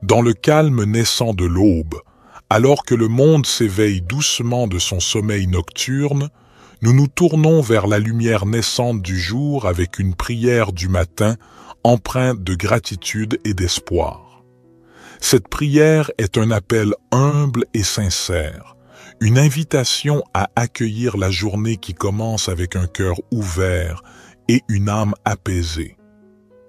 Dans le calme naissant de l'aube, alors que le monde s'éveille doucement de son sommeil nocturne, nous nous tournons vers la lumière naissante du jour avec une prière du matin empreinte de gratitude et d'espoir. Cette prière est un appel humble et sincère, une invitation à accueillir la journée qui commence avec un cœur ouvert et une âme apaisée.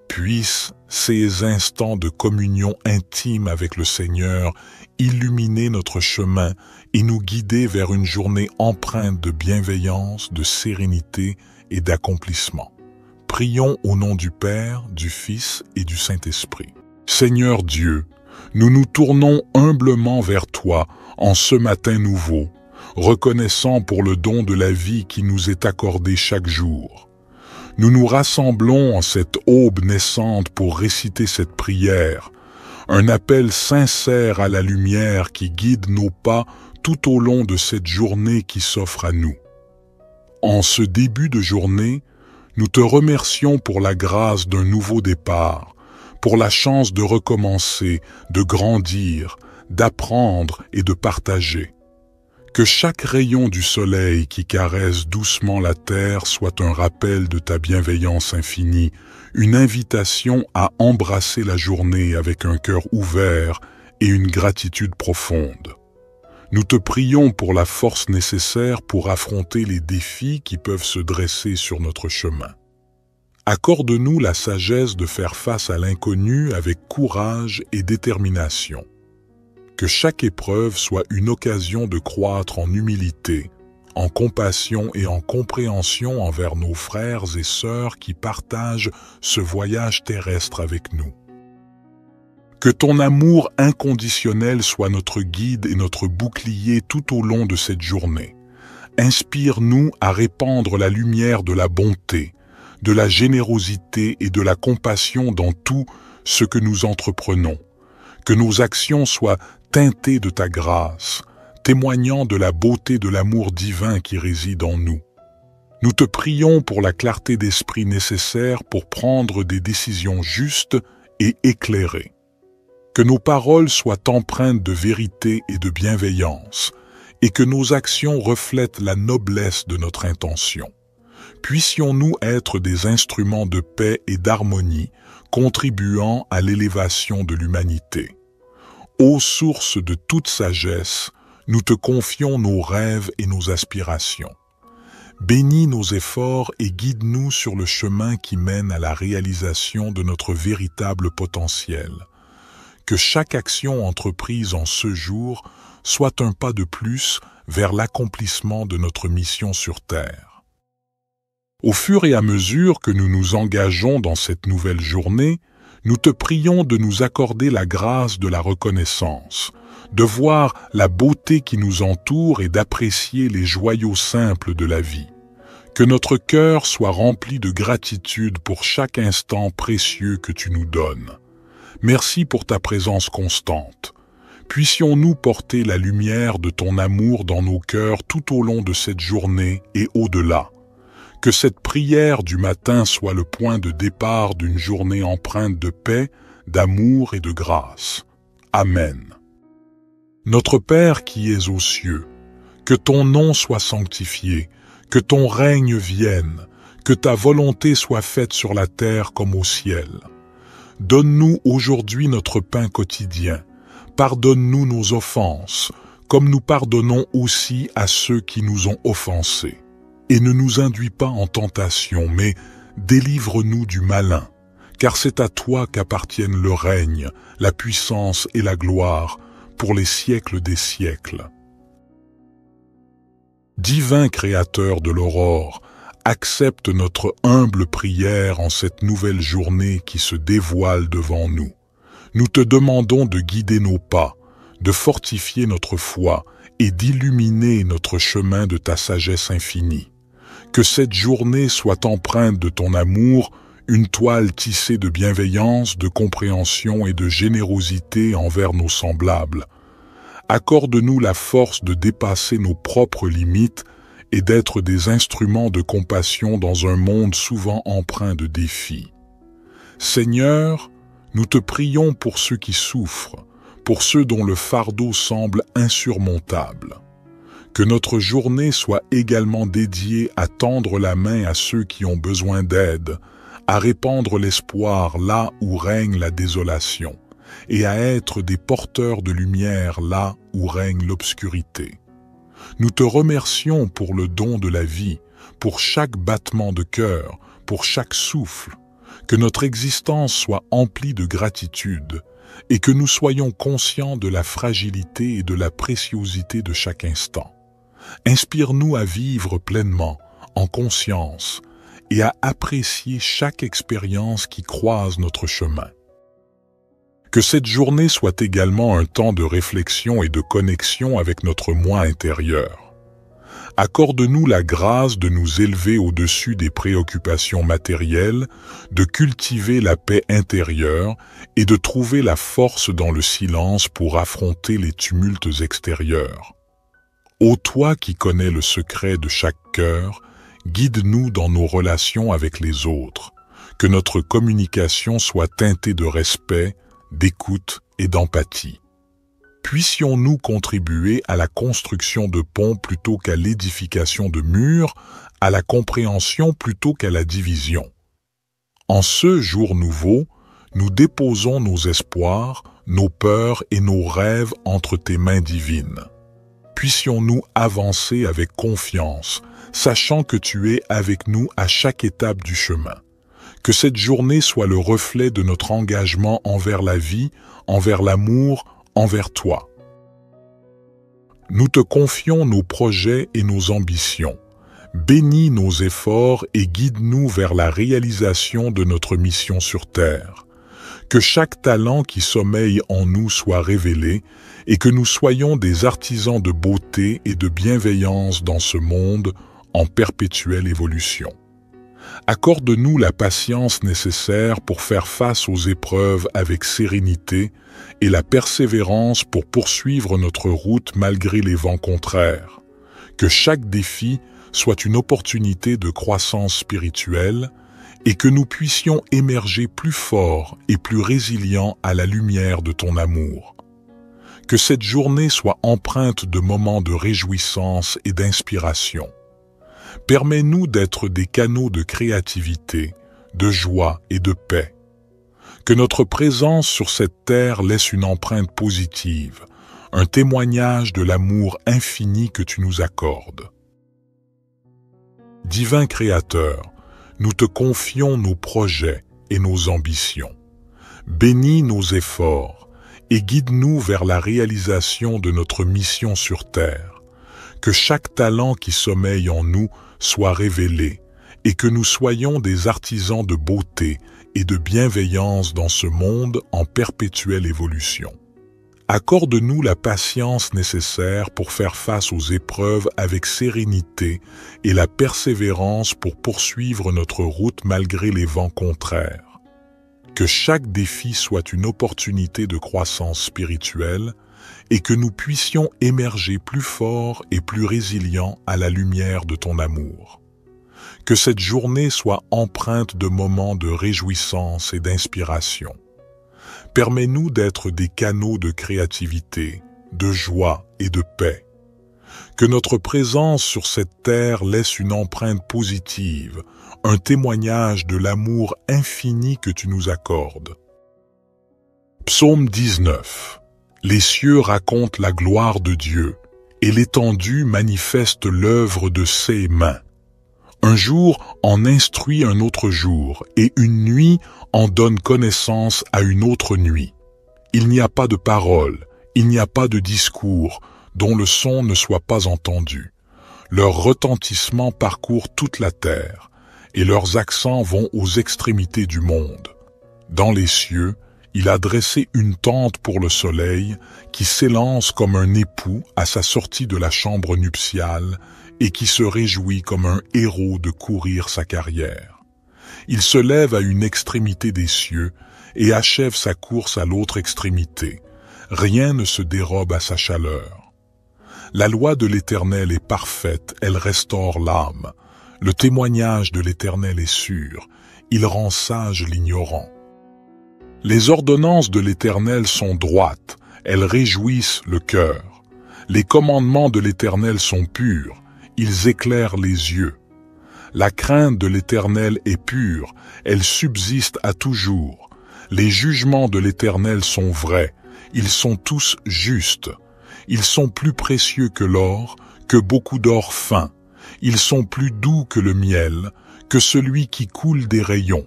Puissent ces instants de communion intime avec le Seigneur illuminer notre chemin et nous guider vers une journée empreinte de bienveillance, de sérénité et d'accomplissement. Prions au nom du Père, du Fils et du Saint-Esprit. Seigneur Dieu, nous nous tournons humblement vers toi en ce matin nouveau, reconnaissant pour le don de la vie qui nous est accordé chaque jour. Nous nous rassemblons en cette aube naissante pour réciter cette prière, un appel sincère à la lumière qui guide nos pas tout au long de cette journée qui s'offre à nous. En ce début de journée, nous te remercions pour la grâce d'un nouveau départ, pour la chance de recommencer, de grandir, d'apprendre et de partager. Que chaque rayon du soleil qui caresse doucement la terre soit un rappel de ta bienveillance infinie, une invitation à embrasser la journée avec un cœur ouvert et une gratitude profonde. Nous te prions pour la force nécessaire pour affronter les défis qui peuvent se dresser sur notre chemin. Accorde-nous la sagesse de faire face à l'inconnu avec courage et détermination. Que chaque épreuve soit une occasion de croître en humilité, en compassion et en compréhension envers nos frères et sœurs qui partagent ce voyage terrestre avec nous. Que ton amour inconditionnel soit notre guide et notre bouclier tout au long de cette journée. Inspire-nous à répandre la lumière de la bonté, de la générosité et de la compassion dans tout ce que nous entreprenons. Que nos actions soient teintées de ta grâce, témoignant de la beauté de l'amour divin qui réside en nous. Nous te prions pour la clarté d'esprit nécessaire pour prendre des décisions justes et éclairées. Que nos paroles soient empreintes de vérité et de bienveillance, et que nos actions reflètent la noblesse de notre intention. Puissions-nous être des instruments de paix et d'harmonie, contribuant à l'élévation de l'humanité. Ô source de toute sagesse, nous te confions nos rêves et nos aspirations. Bénis nos efforts et guide-nous sur le chemin qui mène à la réalisation de notre véritable potentiel. Que chaque action entreprise en ce jour soit un pas de plus vers l'accomplissement de notre mission sur Terre. Au fur et à mesure que nous nous engageons dans cette nouvelle journée, nous te prions de nous accorder la grâce de la reconnaissance, de voir la beauté qui nous entoure et d'apprécier les joyaux simples de la vie. Que notre cœur soit rempli de gratitude pour chaque instant précieux que tu nous donnes. Merci pour ta présence constante. Puissions-nous porter la lumière de ton amour dans nos cœurs tout au long de cette journée et au-delà. Que cette prière du matin soit le point de départ d'une journée empreinte de paix, d'amour et de grâce. Amen. Notre Père qui es aux cieux, que ton nom soit sanctifié, que ton règne vienne, que ta volonté soit faite sur la terre comme au ciel. Donne-nous aujourd'hui notre pain quotidien. Pardonne-nous nos offenses, comme nous pardonnons aussi à ceux qui nous ont offensés. Et ne nous induis pas en tentation, mais délivre-nous du malin, car c'est à toi qu'appartiennent le règne, la puissance et la gloire, pour les siècles des siècles. Divin Créateur de l'aurore, accepte notre humble prière en cette nouvelle journée qui se dévoile devant nous. Nous te demandons de guider nos pas, de fortifier notre foi et d'illuminer notre chemin de ta sagesse infinie. Que cette journée soit empreinte de ton amour, une toile tissée de bienveillance, de compréhension et de générosité envers nos semblables. Accorde-nous la force de dépasser nos propres limites et d'être des instruments de compassion dans un monde souvent empreint de défis. Seigneur, Nous te prions pour ceux qui souffrent, pour ceux dont le fardeau semble insurmontable. Que notre journée soit également dédiée à tendre la main à ceux qui ont besoin d'aide, à répandre l'espoir là où règne la désolation, et à être des porteurs de lumière là où règne l'obscurité. Nous te remercions pour le don de la vie, pour chaque battement de cœur, pour chaque souffle, que notre existence soit emplie de gratitude et que nous soyons conscients de la fragilité et de la préciosité de chaque instant. Inspire-nous à vivre pleinement, en conscience, et à apprécier chaque expérience qui croise notre chemin. Que cette journée soit également un temps de réflexion et de connexion avec notre moi intérieur. Accorde-nous la grâce de nous élever au-dessus des préoccupations matérielles, de cultiver la paix intérieure et de trouver la force dans le silence pour affronter les tumultes extérieurs. Ô toi qui connais le secret de chaque cœur, guide-nous dans nos relations avec les autres, que notre communication soit teintée de respect, d'écoute et d'empathie. Puissions-nous contribuer à la construction de ponts plutôt qu'à l'édification de murs, à la compréhension plutôt qu'à la division. En ce jour nouveau, nous déposons nos espoirs, nos peurs et nos rêves entre tes mains divines. Puissions-nous avancer avec confiance, sachant que tu es avec nous à chaque étape du chemin. Que cette journée soit le reflet de notre engagement envers la vie, envers l'amour, envers toi. Nous te confions nos projets et nos ambitions. Bénis nos efforts et guide-nous vers la réalisation de notre mission sur terre. Que chaque talent qui sommeille en nous soit révélé et que nous soyons des artisans de beauté et de bienveillance dans ce monde en perpétuelle évolution. Accorde-nous la patience nécessaire pour faire face aux épreuves avec sérénité et la persévérance pour poursuivre notre route malgré les vents contraires. Que chaque défi soit une opportunité de croissance spirituelle et que nous puissions émerger plus forts et plus résilients à la lumière de ton amour. Que cette journée soit empreinte de moments de réjouissance et d'inspiration. Permets-nous d'être des canaux de créativité, de joie et de paix. Que notre présence sur cette terre laisse une empreinte positive, un témoignage de l'amour infini que tu nous accordes. Divin Créateur, nous te confions nos projets et nos ambitions. Bénis nos efforts et guide-nous vers la réalisation de notre mission sur terre. Que chaque talent qui sommeille en nous soit révélé et que nous soyons des artisans de beauté et de bienveillance dans ce monde en perpétuelle évolution. Accorde-nous la patience nécessaire pour faire face aux épreuves avec sérénité et la persévérance pour poursuivre notre route malgré les vents contraires. Que chaque défi soit une opportunité de croissance spirituelle et que nous puissions émerger plus forts et plus résilients à la lumière de ton amour. Que cette journée soit empreinte de moments de réjouissance et d'inspiration. Permets-nous d'être des canaux de créativité, de joie et de paix. Que notre présence sur cette terre laisse une empreinte positive, un témoignage de l'amour infini que tu nous accordes. Psaume 19. Les cieux racontent la gloire de Dieu, et l'étendue manifeste l'œuvre de ses mains. Un jour en instruit un autre jour, et une nuit en donne connaissance à une autre nuit. Il n'y a pas de parole, il n'y a pas de discours, dont le son ne soit pas entendu. Leur retentissement parcourt toute la terre, et leurs accents vont aux extrémités du monde. Dans les cieux, il a dressé une tente pour le soleil qui s'élance comme un époux à sa sortie de la chambre nuptiale et qui se réjouit comme un héros de courir sa carrière. Il se lève à une extrémité des cieux et achève sa course à l'autre extrémité. Rien ne se dérobe à sa chaleur. La loi de l'Éternel est parfaite, elle restaure l'âme. Le témoignage de l'Éternel est sûr, il rend sage l'ignorant. Les ordonnances de l'Éternel sont droites, elles réjouissent le cœur. Les commandements de l'Éternel sont purs, ils éclairent les yeux. La crainte de l'Éternel est pure, elle subsiste à toujours. Les jugements de l'Éternel sont vrais, ils sont tous justes. Ils sont plus précieux que l'or, que beaucoup d'or fin. Ils sont plus doux que le miel, que celui qui coule des rayons.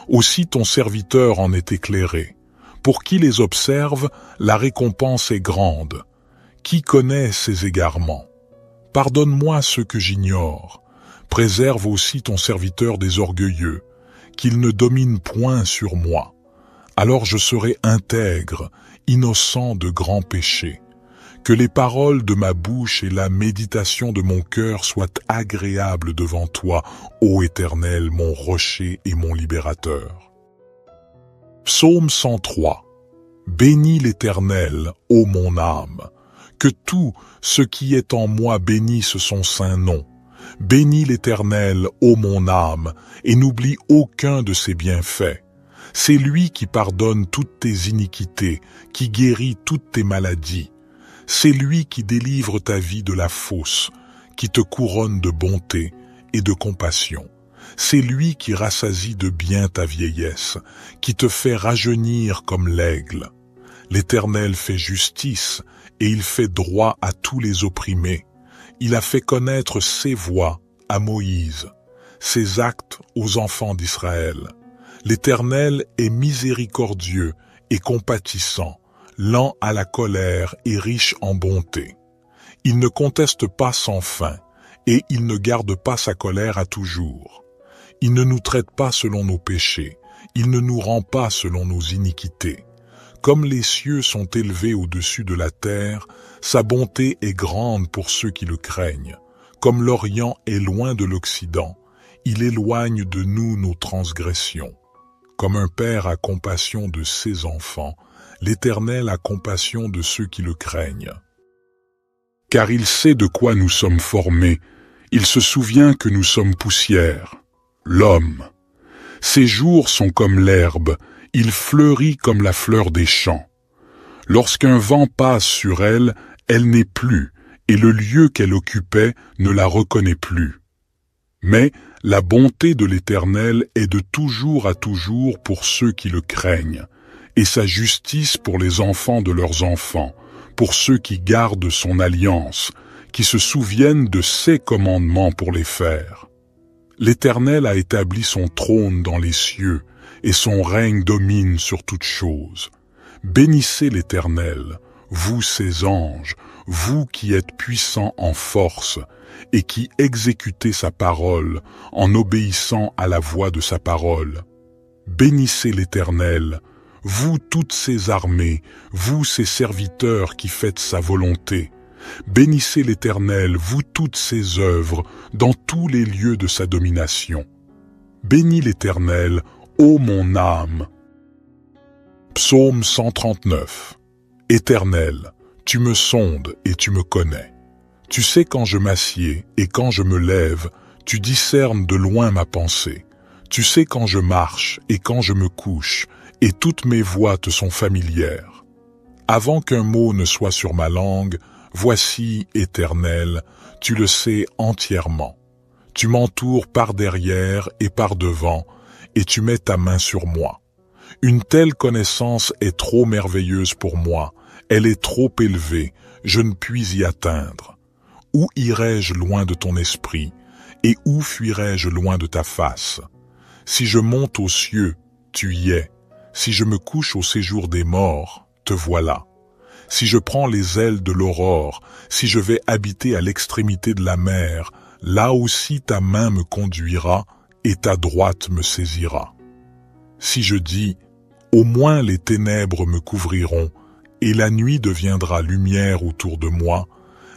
Aussi ton serviteur en est éclairé. Pour qui les observe, la récompense est grande. Qui connaît ses égarements? Pardonne-moi ce que j'ignore. Préserve aussi ton serviteur des orgueilleux, qu'il ne domine point sur moi. Alors je serai intègre, innocent de grands péchés. Que les paroles de ma bouche et la méditation de mon cœur soient agréables devant toi, ô Éternel, mon rocher et mon libérateur. Psaume 103. Bénis l'Éternel, ô mon âme. Que tout ce qui est en moi bénisse son saint nom. Bénis l'Éternel, ô mon âme, et n'oublie aucun de ses bienfaits. C'est lui qui pardonne toutes tes iniquités, qui guérit toutes tes maladies. C'est lui qui délivre ta vie de la fosse, qui te couronne de bonté et de compassion. C'est lui qui rassasie de bien ta vieillesse, qui te fait rajeunir comme l'aigle. L'Éternel fait justice et il fait droit à tous les opprimés. Il a fait connaître ses voies à Moïse, ses actes aux enfants d'Israël. L'Éternel est miséricordieux et compatissant, lent à la colère et riche en bonté. Il ne conteste pas sans fin, et il ne garde pas sa colère à toujours. Il ne nous traite pas selon nos péchés, il ne nous rend pas selon nos iniquités. Comme les cieux sont élevés au-dessus de la terre, sa bonté est grande pour ceux qui le craignent. Comme l'Orient est loin de l'Occident, il éloigne de nous nos transgressions. Comme un père a compassion de ses enfants, l'Éternel a compassion de ceux qui le craignent. Car il sait de quoi nous sommes formés, il se souvient que nous sommes poussière. L'homme. Ses jours sont comme l'herbe, il fleurit comme la fleur des champs. Lorsqu'un vent passe sur elle, elle n'est plus, et le lieu qu'elle occupait ne la reconnaît plus. Mais la bonté de l'Éternel est de toujours à toujours pour ceux qui le craignent, et sa justice pour les enfants de leurs enfants, pour ceux qui gardent son alliance, qui se souviennent de ses commandements pour les faire. L'Éternel a établi son trône dans les cieux, et son règne domine sur toutes choses. Bénissez l'Éternel, vous ses anges, vous qui êtes puissants en force, et qui exécutez sa parole en obéissant à la voix de sa parole. Bénissez l'Éternel, vous toutes ses armées, vous ses serviteurs qui faites sa volonté. Bénissez l'Éternel, vous toutes ses œuvres, dans tous les lieux de sa domination. Bénis l'Éternel, ô mon âme. Psaume 139. Éternel, tu me sondes et tu me connais. Tu sais quand je m'assieds et quand je me lève, tu discernes de loin ma pensée. Tu sais quand je marche et quand je me couche, et toutes mes voies te sont familières. Avant qu'un mot ne soit sur ma langue, voici, Éternel, tu le sais entièrement. Tu m'entoures par derrière et par devant, et tu mets ta main sur moi. Une telle connaissance est trop merveilleuse pour moi, elle est trop élevée, je ne puis y atteindre. Où irai-je loin de ton esprit, et où fuirai-je loin de ta face? Si je monte aux cieux, tu y es. Si je me couche au séjour des morts, te voilà. Si je prends les ailes de l'aurore, si je vais habiter à l'extrémité de la mer, là aussi ta main me conduira et ta droite me saisira. Si je dis, au moins les ténèbres me couvriront, et la nuit deviendra lumière autour de moi,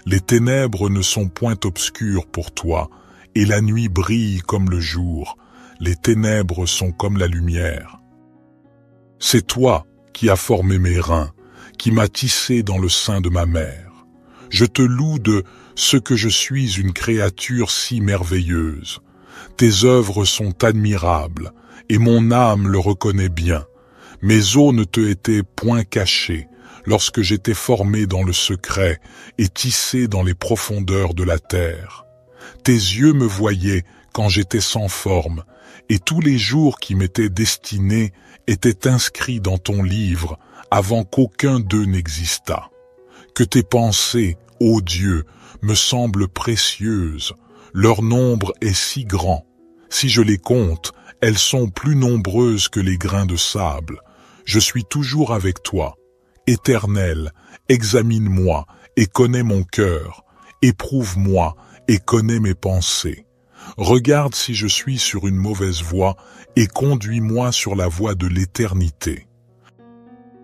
les ténèbres ne sont point obscures pour toi, et la nuit brille comme le jour, les ténèbres sont comme la lumière. C'est toi qui as formé mes reins, qui m'as tissé dans le sein de ma mère. Je te loue de ce que je suis une créature si merveilleuse. Tes œuvres sont admirables, et mon âme le reconnaît bien. Mes os ne te étaient point cachés lorsque j'étais formé dans le secret et tissé dans les profondeurs de la terre. Tes yeux me voyaient quand j'étais sans forme, et tous les jours qui m'étaient destinés étaient inscrits dans ton livre avant qu'aucun d'eux n'existât. Que tes pensées, ô Dieu, me semblent précieuses, leur nombre est si grand. Si je les compte, elles sont plus nombreuses que les grains de sable. Je suis toujours avec toi. Éternel, examine-moi et connais mon cœur. Éprouve-moi et connais mes pensées. Regarde si je suis sur une mauvaise voie et conduis-moi sur la voie de l'éternité.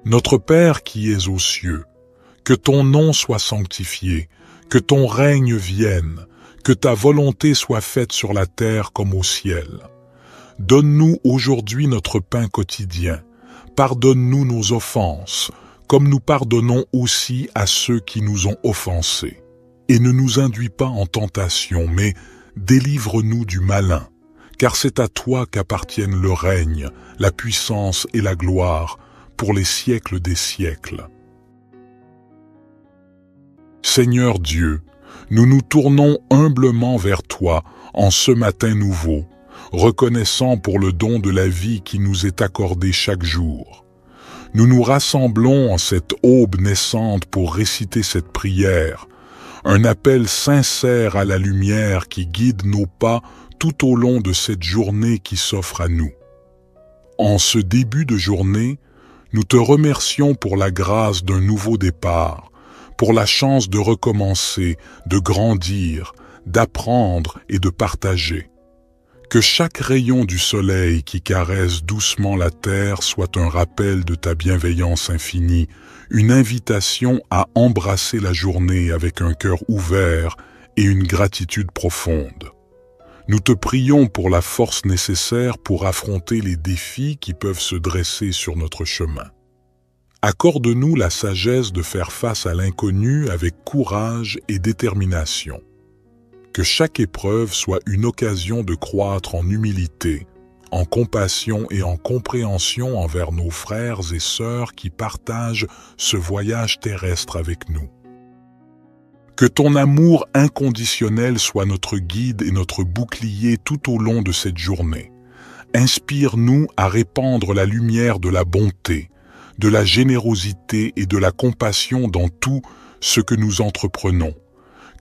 Notre Père qui es aux cieux, que ton nom soit sanctifié, que ton règne vienne, que ta volonté soit faite sur la terre comme au ciel. Donne-nous aujourd'hui notre pain quotidien. Pardonne-nous nos offenses, comme nous pardonnons aussi à ceux qui nous ont offensés. Et ne nous induis pas en tentation, mais délivre-nous du malin, car c'est à toi qu'appartiennent le règne, la puissance et la gloire, pour les siècles des siècles. Seigneur Dieu, nous nous tournons humblement vers toi en ce matin nouveau, reconnaissant pour le don de la vie qui nous est accordé chaque jour. Nous nous rassemblons en cette aube naissante pour réciter cette prière, un appel sincère à la lumière qui guide nos pas tout au long de cette journée qui s'offre à nous. En ce début de journée, nous te remercions pour la grâce d'un nouveau départ, pour la chance de recommencer, de grandir, d'apprendre et de partager. Que chaque rayon du soleil qui caresse doucement la terre soit un rappel de ta bienveillance infinie, une invitation à embrasser la journée avec un cœur ouvert et une gratitude profonde. Nous te prions pour la force nécessaire pour affronter les défis qui peuvent se dresser sur notre chemin. Accorde-nous la sagesse de faire face à l'inconnu avec courage et détermination. Que chaque épreuve soit une occasion de croître en humilité, en compassion et en compréhension envers nos frères et sœurs qui partagent ce voyage terrestre avec nous. Que ton amour inconditionnel soit notre guide et notre bouclier tout au long de cette journée. Inspire-nous à répandre la lumière de la bonté, de la générosité et de la compassion dans tout ce que nous entreprenons.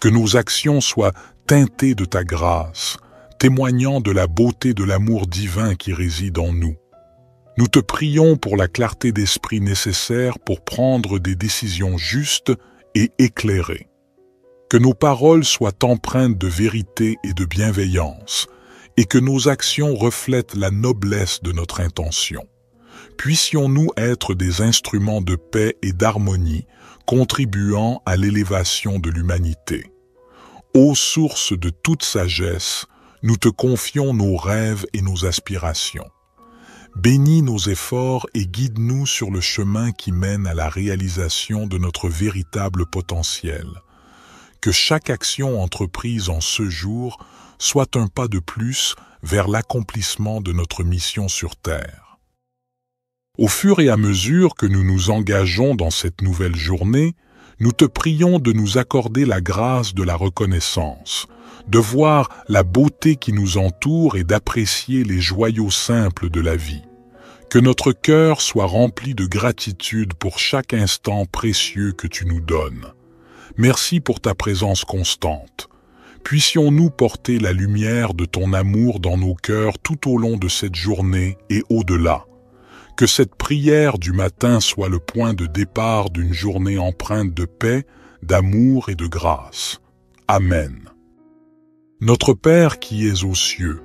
Que nos actions soient teintées de ta grâce, témoignant de la beauté de l'amour divin qui réside en nous. Nous te prions pour la clarté d'esprit nécessaire pour prendre des décisions justes et éclairées. Que nos paroles soient empreintes de vérité et de bienveillance, et que nos actions reflètent la noblesse de notre intention. Puissions-nous être des instruments de paix et d'harmonie, contribuant à l'élévation de l'humanité. Ô source de toute sagesse, nous te confions nos rêves et nos aspirations. Bénis nos efforts et guide-nous sur le chemin qui mène à la réalisation de notre véritable potentiel. Que chaque action entreprise en ce jour soit un pas de plus vers l'accomplissement de notre mission sur Terre. Au fur et à mesure que nous nous engageons dans cette nouvelle journée, nous te prions de nous accorder la grâce de la reconnaissance, de voir la beauté qui nous entoure et d'apprécier les joyaux simples de la vie. Que notre cœur soit rempli de gratitude pour chaque instant précieux que tu nous donnes. Merci pour ta présence constante. Puissions-nous porter la lumière de ton amour dans nos cœurs tout au long de cette journée et au-delà. Que cette prière du matin soit le point de départ d'une journée empreinte de paix, d'amour et de grâce. Amen. Notre Père qui es aux cieux,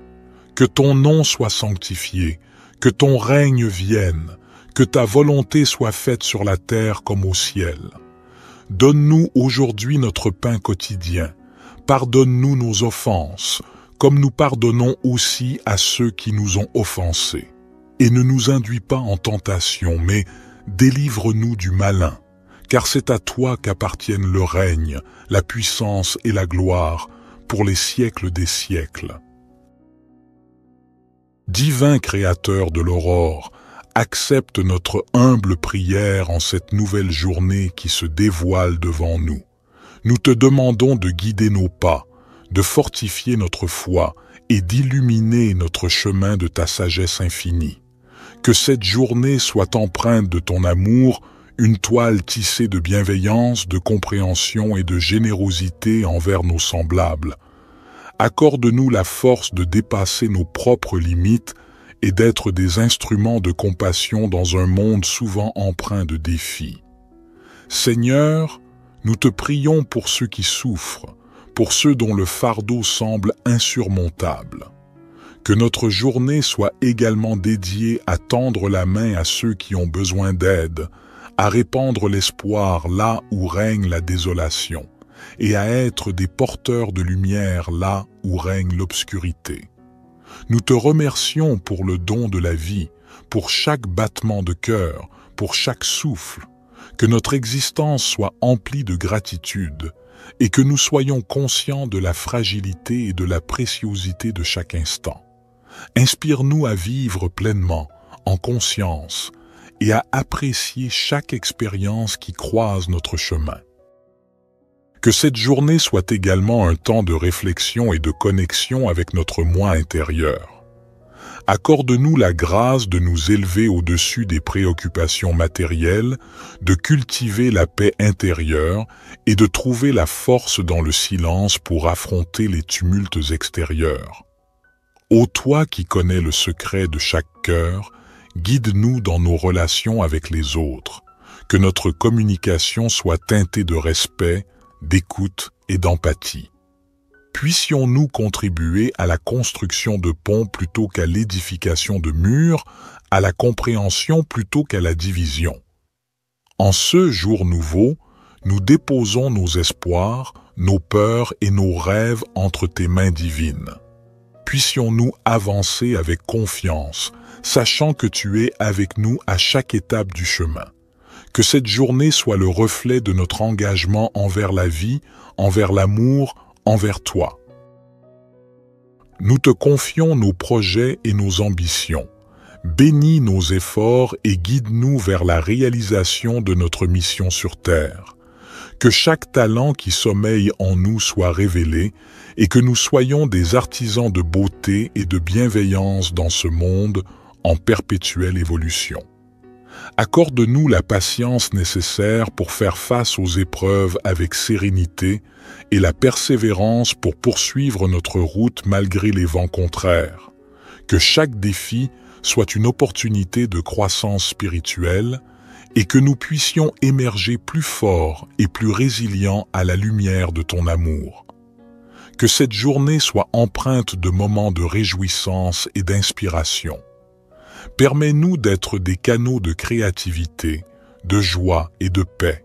que ton nom soit sanctifié, que ton règne vienne, que ta volonté soit faite sur la terre comme au ciel. Donne-nous aujourd'hui notre pain quotidien. Pardonne-nous nos offenses, comme nous pardonnons aussi à ceux qui nous ont offensés. Et ne nous induis pas en tentation, mais délivre-nous du malin, car c'est à toi qu'appartiennent le règne, la puissance et la gloire, pour les siècles des siècles. Divin Créateur de l'aurore, accepte notre humble prière en cette nouvelle journée qui se dévoile devant nous. Nous te demandons de guider nos pas, de fortifier notre foi et d'illuminer notre chemin de ta sagesse infinie. Que cette journée soit empreinte de ton amour, une toile tissée de bienveillance, de compréhension et de générosité envers nos semblables. Accorde-nous la force de dépasser nos propres limites et d'être des instruments de compassion dans un monde souvent empreint de défis. Seigneur, nous te prions pour ceux qui souffrent, pour ceux dont le fardeau semble insurmontable. Que notre journée soit également dédiée à tendre la main à ceux qui ont besoin d'aide, à répandre l'espoir là où règne la désolation, et à être des porteurs de lumière là où règne l'obscurité. Nous te remercions pour le don de la vie, pour chaque battement de cœur, pour chaque souffle. Que notre existence soit emplie de gratitude et que nous soyons conscients de la fragilité et de la préciosité de chaque instant. Inspire-nous à vivre pleinement, en conscience, et à apprécier chaque expérience qui croise notre chemin. Que cette journée soit également un temps de réflexion et de connexion avec notre moi intérieur. Accorde-nous la grâce de nous élever au-dessus des préoccupations matérielles, de cultiver la paix intérieure et de trouver la force dans le silence pour affronter les tumultes extérieurs. Ô toi qui connais le secret de chaque cœur, guide-nous dans nos relations avec les autres. Que notre communication soit teintée de respect, d'écoute et d'empathie. Puissions-nous contribuer à la construction de ponts plutôt qu'à l'édification de murs, à la compréhension plutôt qu'à la division. En ce jour nouveau, nous déposons nos espoirs, nos peurs et nos rêves entre tes mains divines. Puissions-nous avancer avec confiance, sachant que tu es avec nous à chaque étape du chemin. Que cette journée soit le reflet de notre engagement envers la vie, envers l'amour, envers toi. Nous te confions nos projets et nos ambitions. Bénis nos efforts et guide-nous vers la réalisation de notre mission sur Terre. Que chaque talent qui sommeille en nous soit révélé et que nous soyons des artisans de beauté et de bienveillance dans ce monde en perpétuelle évolution. Accorde-nous la patience nécessaire pour faire face aux épreuves avec sérénité et la persévérance pour poursuivre notre route malgré les vents contraires. Que chaque défi soit une opportunité de croissance spirituelle et que nous puissions émerger plus forts et plus résilients à la lumière de ton amour. Que cette journée soit empreinte de moments de réjouissance et d'inspiration. Permets-nous d'être des canaux de créativité, de joie et de paix.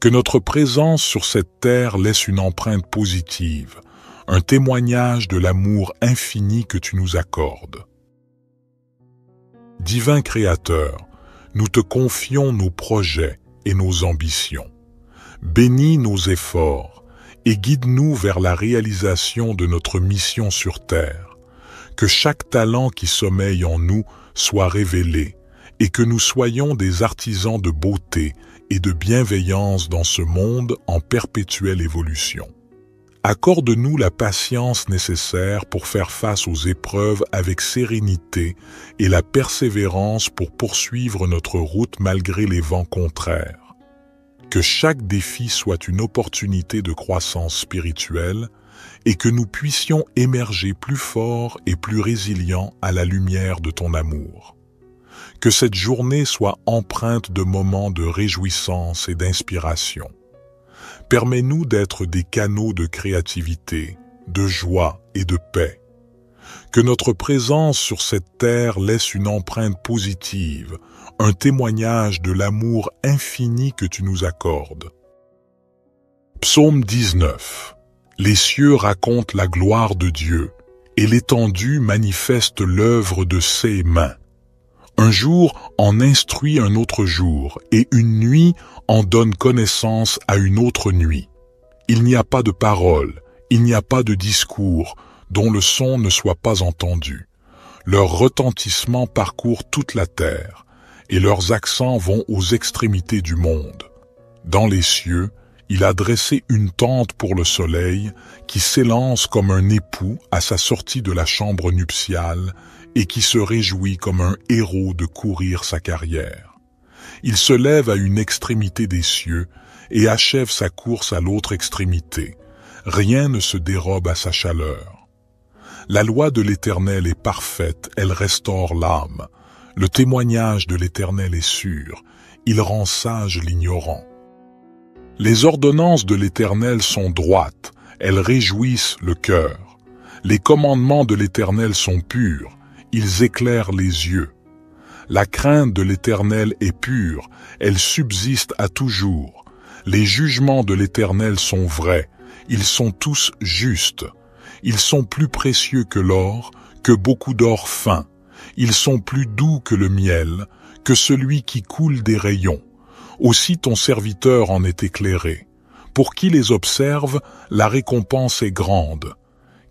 Que notre présence sur cette terre laisse une empreinte positive, un témoignage de l'amour infini que tu nous accordes. Divin Créateur, nous te confions nos projets et nos ambitions. Bénis nos efforts et guide-nous vers la réalisation de notre mission sur terre. Que chaque talent qui sommeille en nous soit révélé et que nous soyons des artisans de beauté et de bienveillance dans ce monde en perpétuelle évolution. Accorde-nous la patience nécessaire pour faire face aux épreuves avec sérénité et la persévérance pour poursuivre notre route malgré les vents contraires. Que chaque défi soit une opportunité de croissance spirituelle et que nous puissions émerger plus forts et plus résilients à la lumière de ton amour. Que cette journée soit empreinte de moments de réjouissance et d'inspiration. Permets-nous d'être des canaux de créativité, de joie et de paix. Que notre présence sur cette terre laisse une empreinte positive, un témoignage de l'amour infini que tu nous accordes. Psaume 19. Les cieux racontent la gloire de Dieu, et l'étendue manifeste l'œuvre de ses mains. Un jour en instruit un autre jour, et une nuit en donne connaissance à une autre nuit. Il n'y a pas de parole, il n'y a pas de discours, dont le son ne soit pas entendu. Leur retentissement parcourt toute la terre, et leurs accents vont aux extrémités du monde. Dans les cieux, il a dressé une tente pour le soleil qui s'élance comme un époux à sa sortie de la chambre nuptiale et qui se réjouit comme un héros de courir sa carrière. Il se lève à une extrémité des cieux et achève sa course à l'autre extrémité. Rien ne se dérobe à sa chaleur. La loi de l'Éternel est parfaite, elle restaure l'âme. Le témoignage de l'Éternel est sûr, il rend sage l'ignorant. Les ordonnances de l'Éternel sont droites, elles réjouissent le cœur. Les commandements de l'Éternel sont purs, ils éclairent les yeux. La crainte de l'Éternel est pure, elle subsiste à toujours. Les jugements de l'Éternel sont vrais, ils sont tous justes. Ils sont plus précieux que l'or, que beaucoup d'or fin. Ils sont plus doux que le miel, que celui qui coule des rayons. Aussi ton serviteur en est éclairé. Pour qui les observe, la récompense est grande.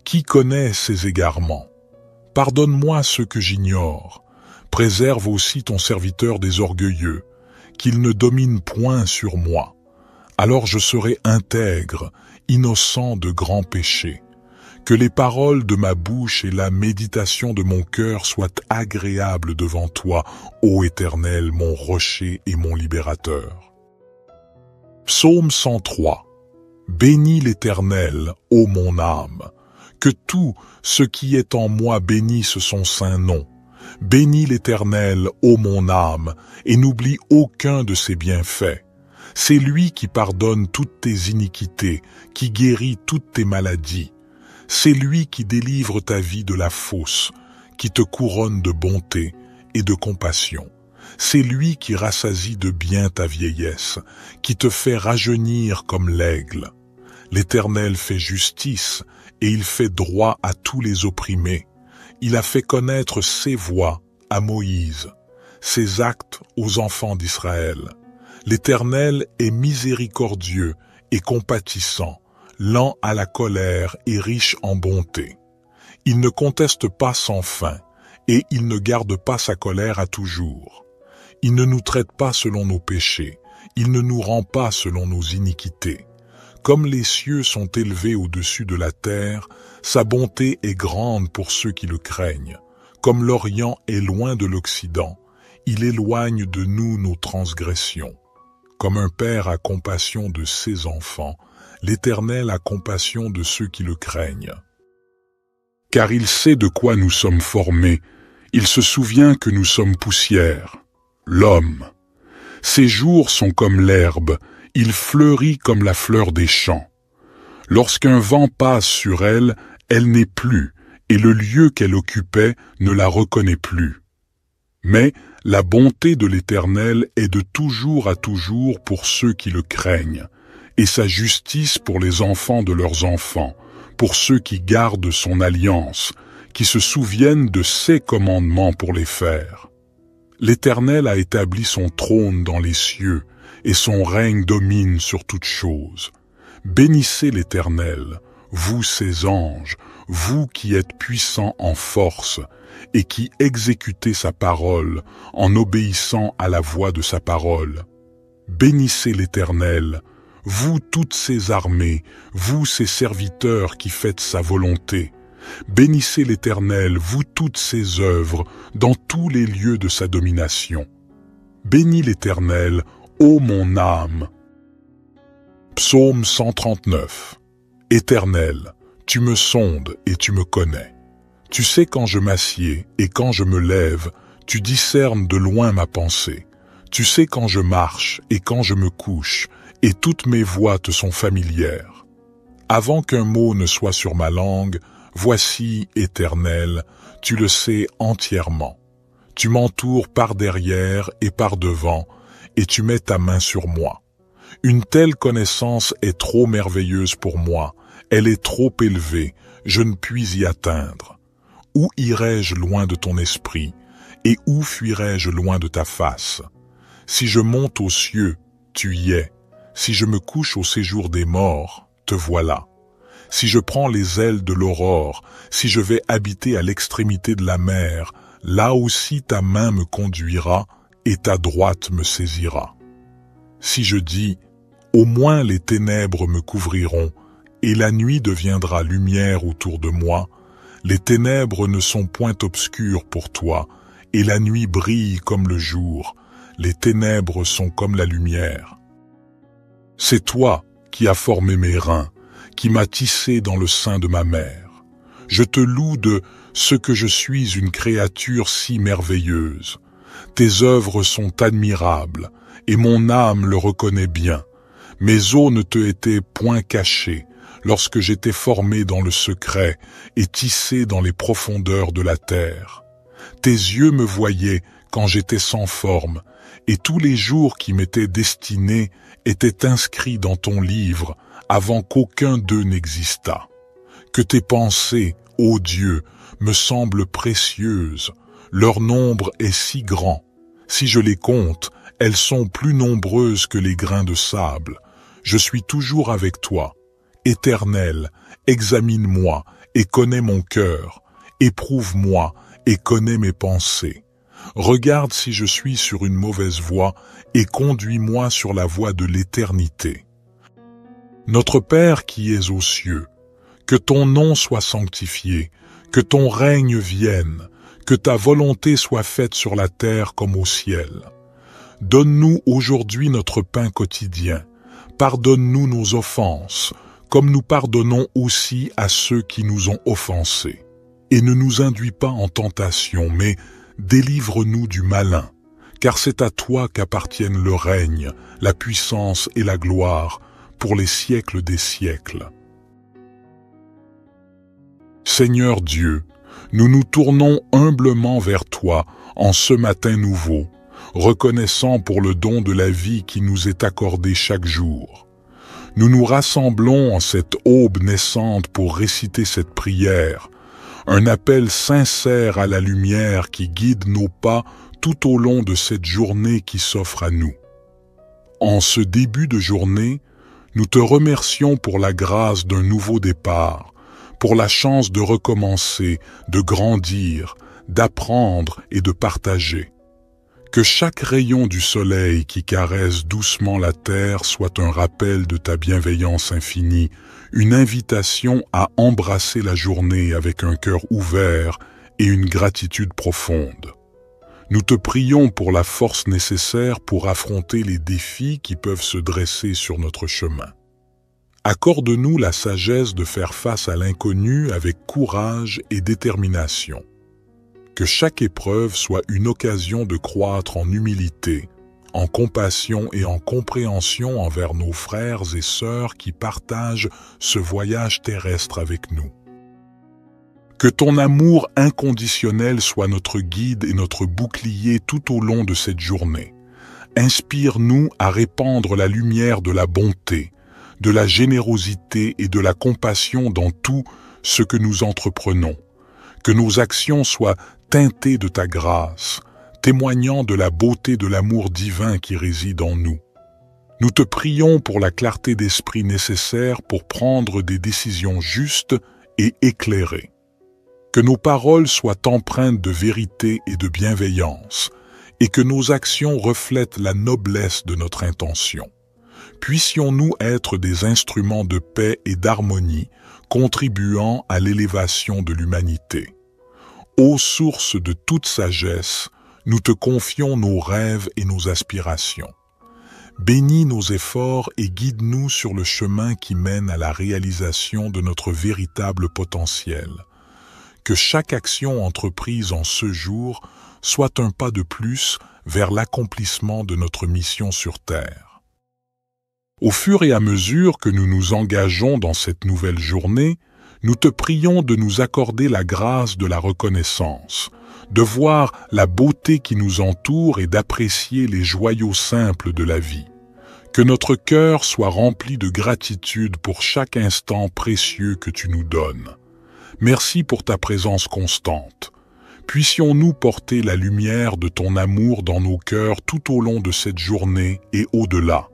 Qui connaît ses égarements? Pardonne-moi ce que j'ignore. Préserve aussi ton serviteur des orgueilleux, qu'il ne domine point sur moi. Alors je serai intègre, innocent de grands péchés. Que les paroles de ma bouche et la méditation de mon cœur soient agréables devant toi, ô Éternel, mon rocher et mon libérateur. Psaume 103. Bénis l'Éternel, ô mon âme. Que tout ce qui est en moi bénisse son saint nom. Bénis l'Éternel, ô mon âme, et n'oublie aucun de ses bienfaits. C'est lui qui pardonne toutes tes iniquités, qui guérit toutes tes maladies. C'est lui qui délivre ta vie de la fosse, qui te couronne de bonté et de compassion. C'est lui qui rassasie de bien ta vieillesse, qui te fait rajeunir comme l'aigle. L'Éternel fait justice et il fait droit à tous les opprimés. Il a fait connaître ses voies à Moïse, ses actes aux enfants d'Israël. L'Éternel est miséricordieux et compatissant, lent à la colère et riche en bonté. Il ne conteste pas sans fin, et il ne garde pas sa colère à toujours. Il ne nous traite pas selon nos péchés, il ne nous rend pas selon nos iniquités. Comme les cieux sont élevés au-dessus de la terre, sa bonté est grande pour ceux qui le craignent. Comme l'Orient est loin de l'Occident, il éloigne de nous nos transgressions. Comme un père a compassion de ses enfants, l'Éternel a compassion de ceux qui le craignent. Car il sait de quoi nous sommes formés, il se souvient que nous sommes poussière. L'homme. Ses jours sont comme l'herbe, il fleurit comme la fleur des champs. Lorsqu'un vent passe sur elle, elle n'est plus, et le lieu qu'elle occupait ne la reconnaît plus. Mais la bonté de l'Éternel est de toujours à toujours pour ceux qui le craignent, et sa justice pour les enfants de leurs enfants, pour ceux qui gardent son alliance, qui se souviennent de ses commandements pour les faire. L'Éternel a établi son trône dans les cieux, et son règne domine sur toutes choses. Bénissez l'Éternel, vous ses anges, vous qui êtes puissants en force, et qui exécutez sa parole en obéissant à la voix de sa parole. Bénissez l'Éternel, vous toutes ses armées, vous ses serviteurs qui faites sa volonté. Bénissez l'Éternel, vous toutes ses œuvres, dans tous les lieux de sa domination. Bénis l'Éternel, ô mon âme. Psaume 139. Éternel, tu me sondes et tu me connais. Tu sais quand je m'assieds et quand je me lève, tu discernes de loin ma pensée. Tu sais quand je marche et quand je me couche, et toutes mes voies te sont familières. Avant qu'un mot ne soit sur ma langue, voici, Éternel, tu le sais entièrement. Tu m'entoures par derrière et par devant, et tu mets ta main sur moi. Une telle connaissance est trop merveilleuse pour moi, elle est trop élevée, je ne puis y atteindre. Où irai-je loin de ton esprit, et où fuirai-je loin de ta face? Si je monte aux cieux, tu y es. Si je me couche au séjour des morts, te voilà. si je prends les ailes de l'aurore, si je vais habiter à l'extrémité de la mer, là aussi ta main me conduira et ta droite me saisira. Si je dis, au moins les ténèbres me couvriront, et la nuit deviendra lumière autour de moi, les ténèbres ne sont point obscures pour toi, et la nuit brille comme le jour, les ténèbres sont comme la lumière. C'est toi qui as formé mes reins, qui m'as tissé dans le sein de ma mère. Je te loue de ce que je suis une créature si merveilleuse. Tes œuvres sont admirables, et mon âme le reconnaît bien. Mes os ne te étaient point cachés, lorsque j'étais formé dans le secret et tissé dans les profondeurs de la terre. Tes yeux me voyaient quand j'étais sans forme, et tous les jours qui m'étaient destinés étaient inscrits dans ton livre avant qu'aucun d'eux n'existât. Que tes pensées, ô Dieu, me semblent précieuses, leur nombre est si grand. Si je les compte, elles sont plus nombreuses que les grains de sable. Je suis toujours avec toi. Éternel, examine-moi et connais mon cœur. Éprouve-moi et connais mes pensées. Regarde si je suis sur une mauvaise voie et conduis-moi sur la voie de l'éternité. Notre Père qui es aux cieux, que ton nom soit sanctifié, que ton règne vienne, que ta volonté soit faite sur la terre comme au ciel. Donne-nous aujourd'hui notre pain quotidien. Pardonne-nous nos offenses, comme nous pardonnons aussi à ceux qui nous ont offensés. Et ne nous induis pas en tentation, mais délivre-nous du malin, car c'est à toi qu'appartiennent le règne, la puissance et la gloire, pour les siècles des siècles. Seigneur Dieu, nous nous tournons humblement vers toi en ce matin nouveau, reconnaissant pour le don de la vie qui nous est accordé chaque jour. Nous nous rassemblons en cette aube naissante pour réciter cette prière, un appel sincère à la lumière qui guide nos pas tout au long de cette journée qui s'offre à nous. En ce début de journée, nous te remercions pour la grâce d'un nouveau départ, pour la chance de recommencer, de grandir, d'apprendre et de partager. Que chaque rayon du soleil qui caresse doucement la terre soit un rappel de ta bienveillance infinie, une invitation à embrasser la journée avec un cœur ouvert et une gratitude profonde. Nous te prions pour la force nécessaire pour affronter les défis qui peuvent se dresser sur notre chemin. Accorde-nous la sagesse de faire face à l'inconnu avec courage et détermination. Que chaque épreuve soit une occasion de croître en humilité, en compassion et en compréhension envers nos frères et sœurs qui partagent ce voyage terrestre avec nous. Que ton amour inconditionnel soit notre guide et notre bouclier tout au long de cette journée. Inspire-nous à répandre la lumière de la bonté, de la générosité et de la compassion dans tout ce que nous entreprenons. Que nos actions soient teintées de ta grâce, témoignant de la beauté de l'amour divin qui réside en nous. Nous te prions pour la clarté d'esprit nécessaire pour prendre des décisions justes et éclairées. Que nos paroles soient empreintes de vérité et de bienveillance, et que nos actions reflètent la noblesse de notre intention. Puissions-nous être des instruments de paix et d'harmonie, contribuant à l'élévation de l'humanité. Ô source de toute sagesse, nous te confions nos rêves et nos aspirations. Bénis nos efforts et guide-nous sur le chemin qui mène à la réalisation de notre véritable potentiel. Que chaque action entreprise en ce jour soit un pas de plus vers l'accomplissement de notre mission sur Terre. Au fur et à mesure que nous nous engageons dans cette nouvelle journée, nous te prions de nous accorder la grâce de la reconnaissance, de voir la beauté qui nous entoure et d'apprécier les joyaux simples de la vie. Que notre cœur soit rempli de gratitude pour chaque instant précieux que tu nous donnes. Merci pour ta présence constante. Puissions-nous porter la lumière de ton amour dans nos cœurs tout au long de cette journée et au-delà.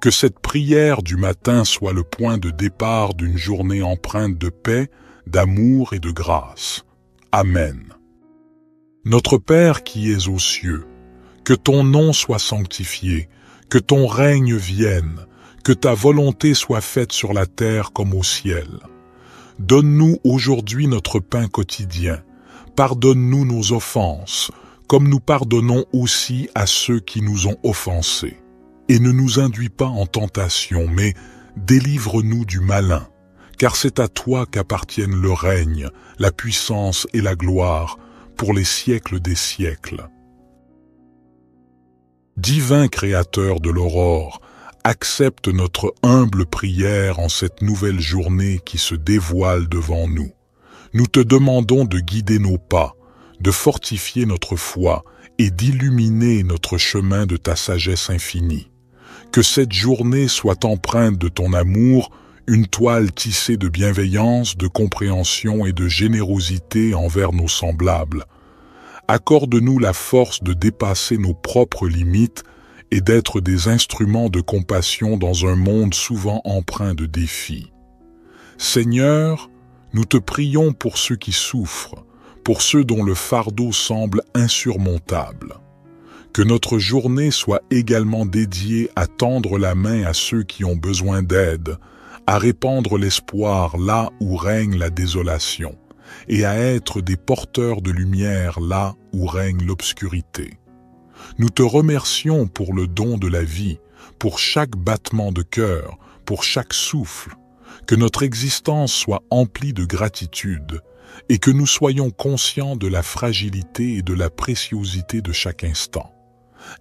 Que cette prière du matin soit le point de départ d'une journée empreinte de paix, d'amour et de grâce. Amen. Notre Père qui es aux cieux, que ton nom soit sanctifié, que ton règne vienne, que ta volonté soit faite sur la terre comme au ciel. Donne-nous aujourd'hui notre pain quotidien. Pardonne-nous nos offenses, comme nous pardonnons aussi à ceux qui nous ont offensés. Et ne nous induis pas en tentation, mais délivre-nous du malin, car c'est à toi qu'appartiennent le règne, la puissance et la gloire, pour les siècles des siècles. Divin Créateur de l'aurore, accepte notre humble prière en cette nouvelle journée qui se dévoile devant nous. Nous te demandons de guider nos pas, de fortifier notre foi et d'illuminer notre chemin de ta sagesse infinie. Que cette journée soit empreinte de ton amour, une toile tissée de bienveillance, de compréhension et de générosité envers nos semblables. Accorde-nous la force de dépasser nos propres limites et d'être des instruments de compassion dans un monde souvent empreint de défis. Seigneur, nous te prions pour ceux qui souffrent, pour ceux dont le fardeau semble insurmontable. Que notre journée soit également dédiée à tendre la main à ceux qui ont besoin d'aide, à répandre l'espoir là où règne la désolation, et à être des porteurs de lumière là où règne l'obscurité. Nous te remercions pour le don de la vie, pour chaque battement de cœur, pour chaque souffle. Que notre existence soit emplie de gratitude et que nous soyons conscients de la fragilité et de la préciosité de chaque instant.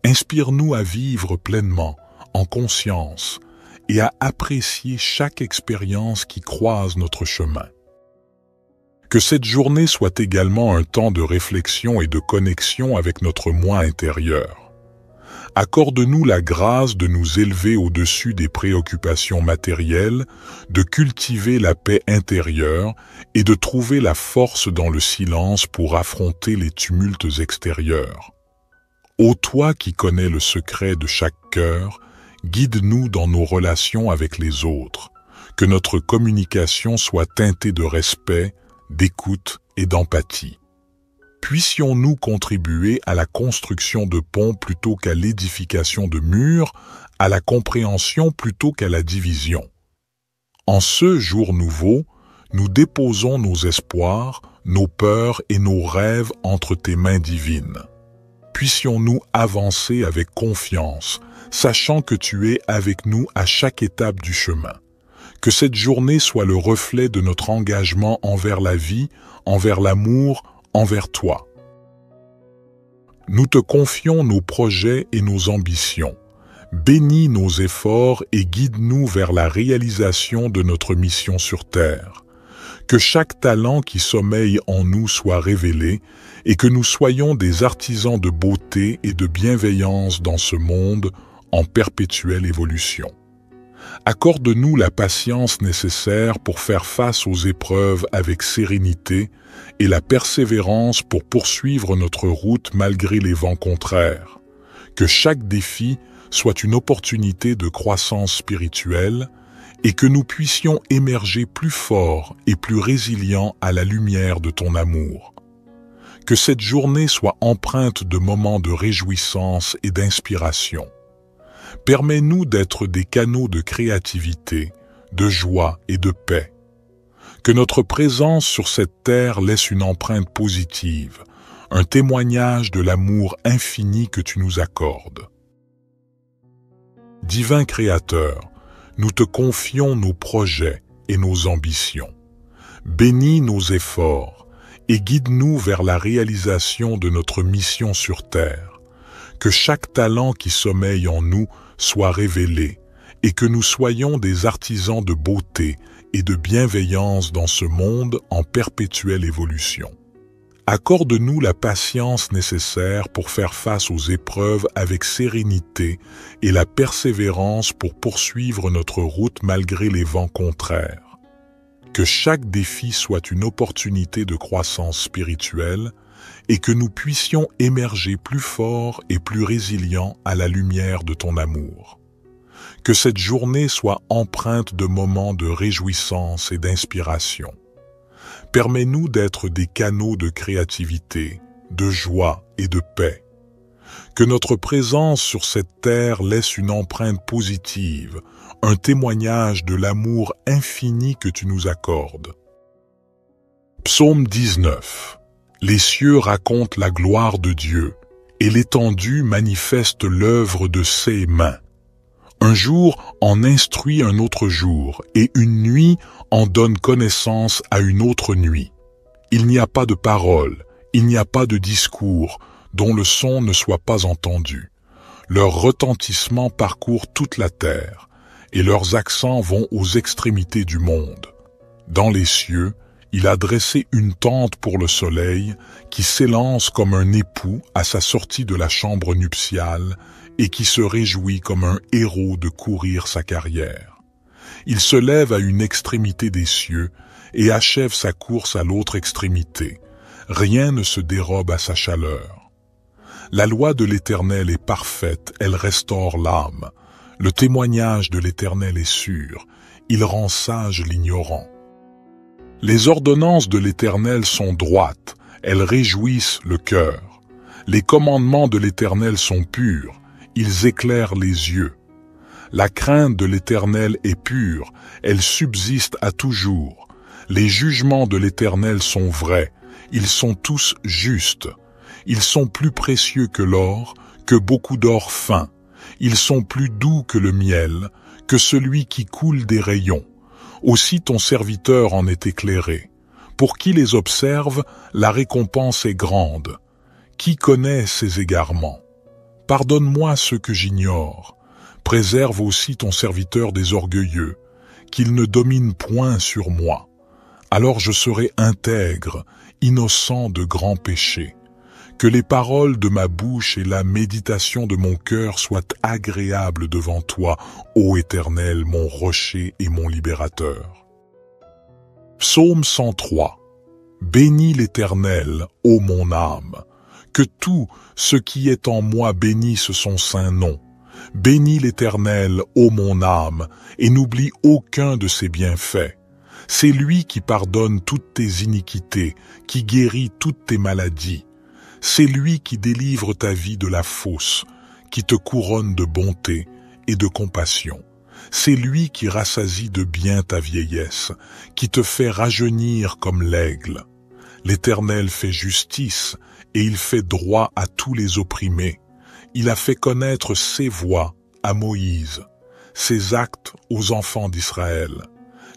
Inspire-nous à vivre pleinement, en conscience, et à apprécier chaque expérience qui croise notre chemin. Que cette journée soit également un temps de réflexion et de connexion avec notre moi intérieur. Accorde-nous la grâce de nous élever au-dessus des préoccupations matérielles, de cultiver la paix intérieure et de trouver la force dans le silence pour affronter les tumultes extérieurs. Ô toi qui connais le secret de chaque cœur, guide-nous dans nos relations avec les autres, que notre communication soit teintée de respect, d'écoute et d'empathie. Puissions-nous contribuer à la construction de ponts plutôt qu'à l'édification de murs, à la compréhension plutôt qu'à la division. En ce jour nouveau, nous déposons nos espoirs, nos peurs et nos rêves entre tes mains divines. Puissions-nous avancer avec confiance, sachant que tu es avec nous à chaque étape du chemin. Que cette journée soit le reflet de notre engagement envers la vie, envers l'amour, envers toi. Nous te confions nos projets et nos ambitions. Bénis nos efforts et guide-nous vers la réalisation de notre mission sur terre. Que chaque talent qui sommeille en nous soit révélé et que nous soyons des artisans de beauté et de bienveillance dans ce monde en perpétuelle évolution. Accorde-nous la patience nécessaire pour faire face aux épreuves avec sérénité et la persévérance pour poursuivre notre route malgré les vents contraires. Que chaque défi soit une opportunité de croissance spirituelle et que nous puissions émerger plus forts et plus résilients à la lumière de ton amour. Que cette journée soit empreinte de moments de réjouissance et d'inspiration. Permets-nous d'être des canaux de créativité, de joie et de paix. Que notre présence sur cette terre laisse une empreinte positive, un témoignage de l'amour infini que tu nous accordes. Divin Créateur, nous te confions nos projets et nos ambitions. Bénis nos efforts et guide-nous vers la réalisation de notre mission sur terre. Que chaque talent qui sommeille en nous soit révélé et que nous soyons des artisans de beauté et de bienveillance dans ce monde en perpétuelle évolution. Accorde-nous la patience nécessaire pour faire face aux épreuves avec sérénité et la persévérance pour poursuivre notre route malgré les vents contraires. Que chaque défi soit une opportunité de croissance spirituelle et que nous puissions émerger plus forts et plus résilients à la lumière de ton amour. Que cette journée soit empreinte de moments de réjouissance et d'inspiration. Permets-nous d'être des canaux de créativité, de joie et de paix. Que notre présence sur cette terre laisse une empreinte positive, un témoignage de l'amour infini que tu nous accordes. Psaume 19. Les cieux racontent la gloire de Dieu, et l'étendue manifeste l'œuvre de ses mains. Un jour en instruit un autre jour, et une nuit en donne connaissance à une autre nuit. Il n'y a pas de parole, il n'y a pas de discours, dont le son ne soit pas entendu. Leur retentissement parcourt toute la terre, et leurs accents vont aux extrémités du monde. Dans les cieux, il a dressé une tente pour le soleil, qui s'élance comme un époux à sa sortie de la chambre nuptiale, et qui se réjouit comme un héros de courir sa carrière. Il se lève à une extrémité des cieux, et achève sa course à l'autre extrémité. Rien ne se dérobe à sa chaleur. La loi de l'Éternel est parfaite, elle restaure l'âme. Le témoignage de l'Éternel est sûr, il rend sage l'ignorant. Les ordonnances de l'Éternel sont droites, elles réjouissent le cœur. Les commandements de l'Éternel sont purs, ils éclairent les yeux. La crainte de l'Éternel est pure, elle subsiste à toujours. Les jugements de l'Éternel sont vrais, ils sont tous justes. Ils sont plus précieux que l'or, que beaucoup d'or fin. Ils sont plus doux que le miel, que celui qui coule des rayons. Aussi ton serviteur en est éclairé. Pour qui les observe, la récompense est grande. Qui connaît ses égarements? Pardonne-moi ce que j'ignore. Préserve aussi ton serviteur des orgueilleux, qu'il ne domine point sur moi. Alors je serai intègre, innocent de grands péchés. Que les paroles de ma bouche et la méditation de mon cœur soient agréables devant toi, ô Éternel, mon rocher et mon libérateur. Psaume 103. Bénis l'Éternel, ô mon âme. Que tout ce qui est en moi bénisse son saint nom. Bénis l'Éternel, ô mon âme, et n'oublie aucun de ses bienfaits. C'est lui qui pardonne toutes tes iniquités, qui guérit toutes tes maladies. C'est lui qui délivre ta vie de la fosse, qui te couronne de bonté et de compassion. C'est lui qui rassasie de bien ta vieillesse, qui te fait rajeunir comme l'aigle. L'Éternel fait justice et il fait droit à tous les opprimés. Il a fait connaître ses voies à Moïse, ses actes aux enfants d'Israël.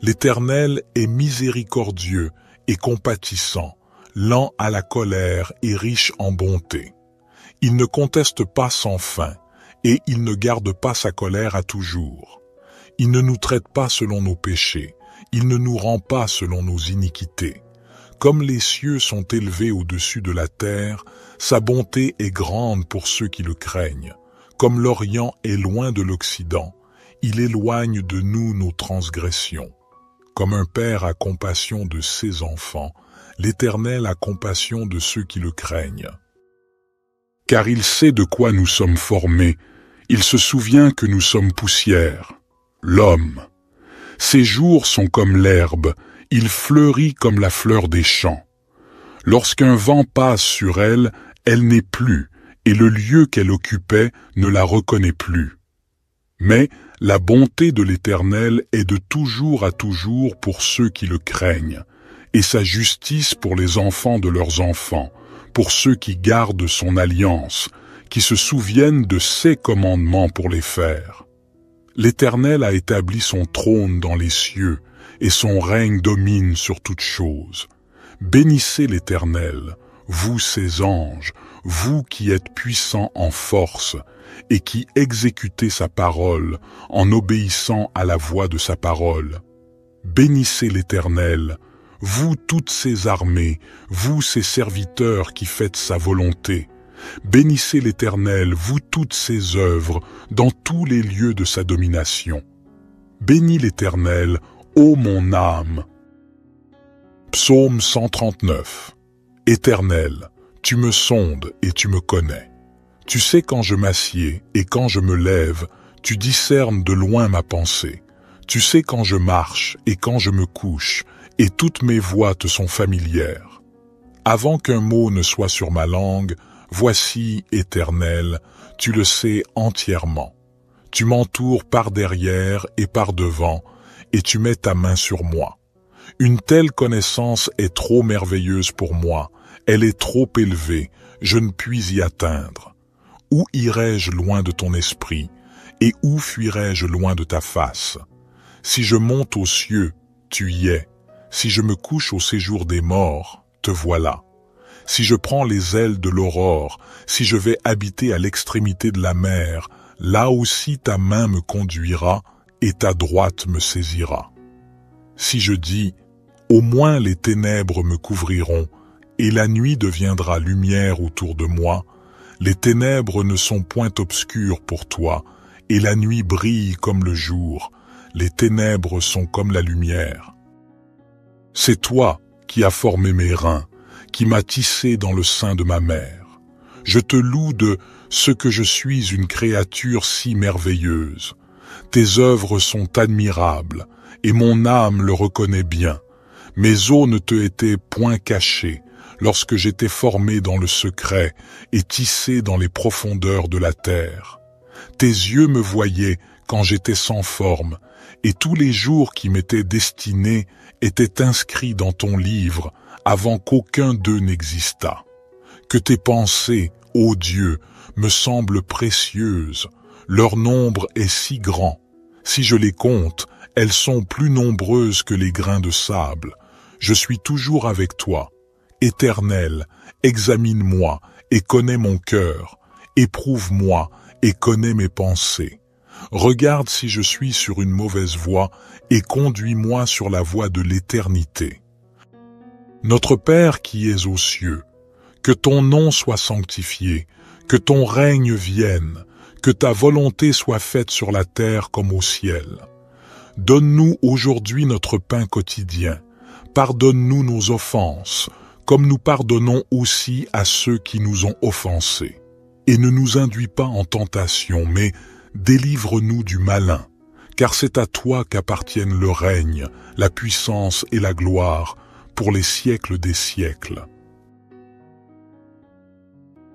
L'Éternel est miséricordieux et compatissant, lent à la colère et riche en bonté. Il ne conteste pas sans fin, et il ne garde pas sa colère à toujours. Il ne nous traite pas selon nos péchés, il ne nous rend pas selon nos iniquités. Comme les cieux sont élevés au-dessus de la terre, sa bonté est grande pour ceux qui le craignent. Comme l'Orient est loin de l'Occident, il éloigne de nous nos transgressions. Comme un père a compassion de ses enfants, l'Éternel a compassion de ceux qui le craignent. Car il sait de quoi nous sommes formés, il se souvient que nous sommes poussière. L'homme. Ses jours sont comme l'herbe, il fleurit comme la fleur des champs. Lorsqu'un vent passe sur elle, elle n'est plus, et le lieu qu'elle occupait ne la reconnaît plus. Mais la bonté de l'Éternel est de toujours à toujours pour ceux qui le craignent, et sa justice pour les enfants de leurs enfants, pour ceux qui gardent son alliance, qui se souviennent de ses commandements pour les faire. L'Éternel a établi son trône dans les cieux, et son règne domine sur toutes choses. Bénissez l'Éternel, vous ses anges, vous qui êtes puissants en force, et qui exécutez sa parole en obéissant à la voix de sa parole. Bénissez l'Éternel, vous toutes ses armées, vous ses serviteurs qui faites sa volonté. Bénissez l'Éternel, vous toutes ses œuvres, dans tous les lieux de sa domination. Bénis l'Éternel, ô mon âme. Psaume 139. Éternel, tu me sondes et tu me connais. Tu sais quand je m'assieds et quand je me lève, Tu discernes de loin ma pensée. Tu sais quand je marche et quand je me couche, et toutes mes voies te sont familières. Avant qu'un mot ne soit sur ma langue, voici, Éternel, tu le sais entièrement. Tu m'entoures par derrière et par devant, et tu mets ta main sur moi. Une telle connaissance est trop merveilleuse pour moi, elle est trop élevée, je ne puis y atteindre. Où irai-je loin de ton esprit, et où fuirai-je loin de ta face? Si je monte aux cieux, tu y es. Si je me couche au séjour des morts, te voilà. Si je prends les ailes de l'aurore, si je vais habiter à l'extrémité de la mer, là aussi ta main me conduira et ta droite me saisira. Si je dis, au moins les ténèbres me couvriront, et la nuit deviendra lumière autour de moi, les ténèbres ne sont point obscures pour toi, et la nuit brille comme le jour, les ténèbres sont comme la lumière. C'est toi qui as formé mes reins, qui m'as tissé dans le sein de ma mère. Je te loue de ce que je suis une créature si merveilleuse. Tes œuvres sont admirables, et mon âme le reconnaît bien. Mes os ne te étaient point cachés, lorsque j'étais formé dans le secret et tissé dans les profondeurs de la terre. Tes yeux me voyaient quand j'étais sans forme, et tous les jours qui m'étaient destinés étaient inscrits dans ton livre avant qu'aucun d'eux n'existât. Que tes pensées, ô Dieu, me semblent précieuses, leur nombre est si grand. Si je les compte, elles sont plus nombreuses que les grains de sable. Je suis toujours avec toi. Éternel, examine-moi et connais mon cœur. Éprouve-moi et connais mes pensées. Regarde si je suis sur une mauvaise voie et conduis-moi sur la voie de l'éternité. Notre Père qui es aux cieux, que ton nom soit sanctifié, que ton règne vienne, que ta volonté soit faite sur la terre comme au ciel. Donne-nous aujourd'hui notre pain quotidien. Pardonne-nous nos offenses, comme nous pardonnons aussi à ceux qui nous ont offensés. Et ne nous induis pas en tentation, mais délivre-nous du malin, car c'est à toi qu'appartiennent le règne, la puissance et la gloire, pour les siècles des siècles.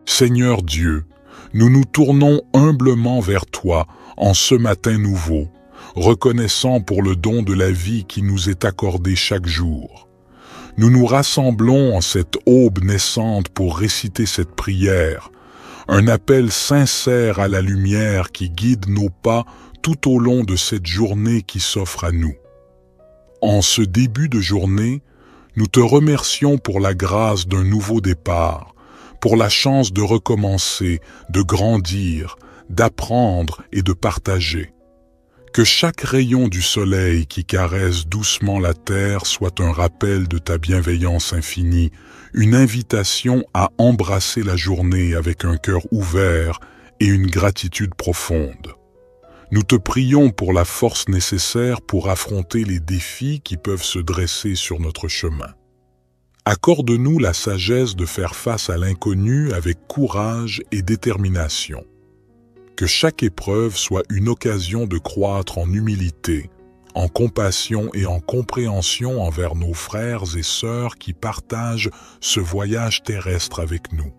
Seigneur Dieu, nous nous tournons humblement vers toi en ce matin nouveau, reconnaissant pour le don de la vie qui nous est accordé chaque jour. Nous nous rassemblons en cette aube naissante pour réciter cette prière, un appel sincère à la lumière qui guide nos pas tout au long de cette journée qui s'offre à nous. En ce début de journée, nous te remercions pour la grâce d'un nouveau départ, pour la chance de recommencer, de grandir, d'apprendre et de partager. Que chaque rayon du soleil qui caresse doucement la terre soit un rappel de ta bienveillance infinie, une invitation à embrasser la journée avec un cœur ouvert et une gratitude profonde. Nous te prions pour la force nécessaire pour affronter les défis qui peuvent se dresser sur notre chemin. Accorde-nous la sagesse de faire face à l'inconnu avec courage et détermination. Que chaque épreuve soit une occasion de croître en humilité, en compassion et en compréhension envers nos frères et sœurs qui partagent ce voyage terrestre avec nous.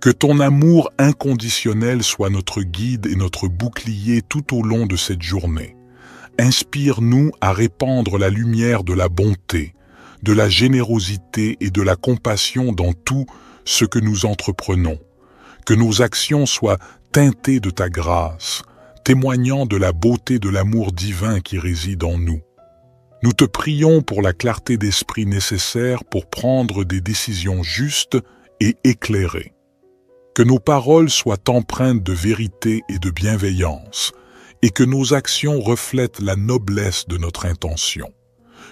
Que ton amour inconditionnel soit notre guide et notre bouclier tout au long de cette journée. Inspire-nous à répandre la lumière de la bonté, de la générosité et de la compassion dans tout ce que nous entreprenons. Que nos actions soient teintées de ta grâce, témoignant de la beauté de l'amour divin qui réside en nous. Nous te prions pour la clarté d'esprit nécessaire pour prendre des décisions justes et éclairées. Que nos paroles soient empreintes de vérité et de bienveillance, et que nos actions reflètent la noblesse de notre intention.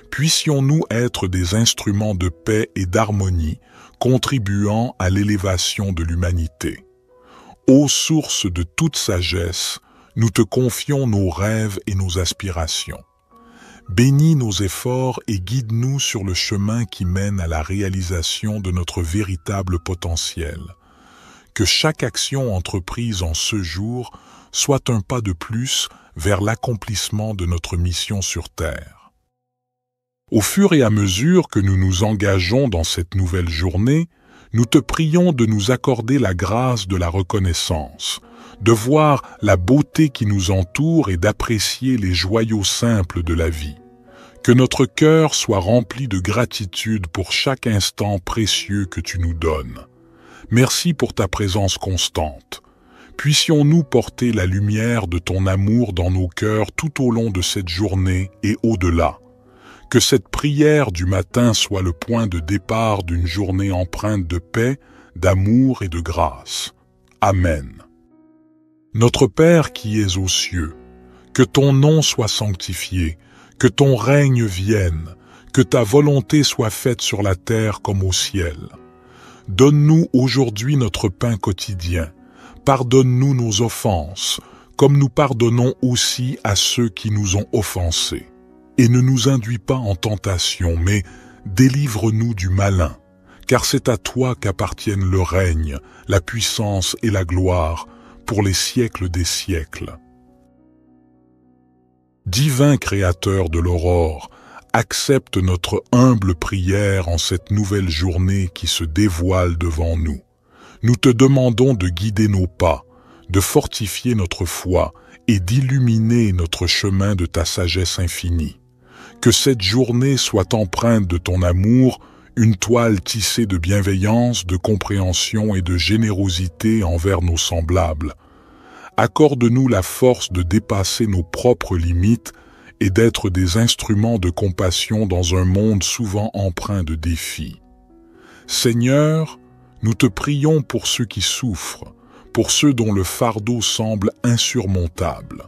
Puissions-nous être des instruments de paix et d'harmonie, contribuant à l'élévation de l'humanité. Ô source de toute sagesse, nous te confions nos rêves et nos aspirations. Bénis nos efforts et guide-nous sur le chemin qui mène à la réalisation de notre véritable potentiel. que chaque action entreprise en ce jour soit un pas de plus vers l'accomplissement de notre mission sur Terre. Au fur et à mesure que nous nous engageons dans cette nouvelle journée, nous te prions de nous accorder la grâce de la reconnaissance, de voir la beauté qui nous entoure et d'apprécier les joyaux simples de la vie. Que notre cœur soit rempli de gratitude pour chaque instant précieux que tu nous donnes. Merci pour ta présence constante. Puissions-nous porter la lumière de ton amour dans nos cœurs tout au long de cette journée et au-delà. Que cette prière du matin soit le point de départ d'une journée empreinte de paix, d'amour et de grâce. Amen. Notre Père qui es aux cieux, que ton nom soit sanctifié, que ton règne vienne, que ta volonté soit faite sur la terre comme au ciel. Donne-nous aujourd'hui notre pain quotidien. Pardonne-nous nos offenses, comme nous pardonnons aussi à ceux qui nous ont offensés. Et ne nous induis pas en tentation, mais délivre-nous du malin, car c'est à toi qu'appartiennent le règne, la puissance et la gloire, pour les siècles des siècles. Divin Créateur de l'aurore, accepte notre humble prière en cette nouvelle journée qui se dévoile devant nous. Nous te demandons de guider nos pas, de fortifier notre foi et d'illuminer notre chemin de ta sagesse infinie. Que cette journée soit empreinte de ton amour, une toile tissée de bienveillance, de compréhension et de générosité envers nos semblables. Accorde-nous la force de dépasser nos propres limites et d'être des instruments de compassion dans un monde souvent empreint de défis. Seigneur, nous te prions pour ceux qui souffrent, pour ceux dont le fardeau semble insurmontable.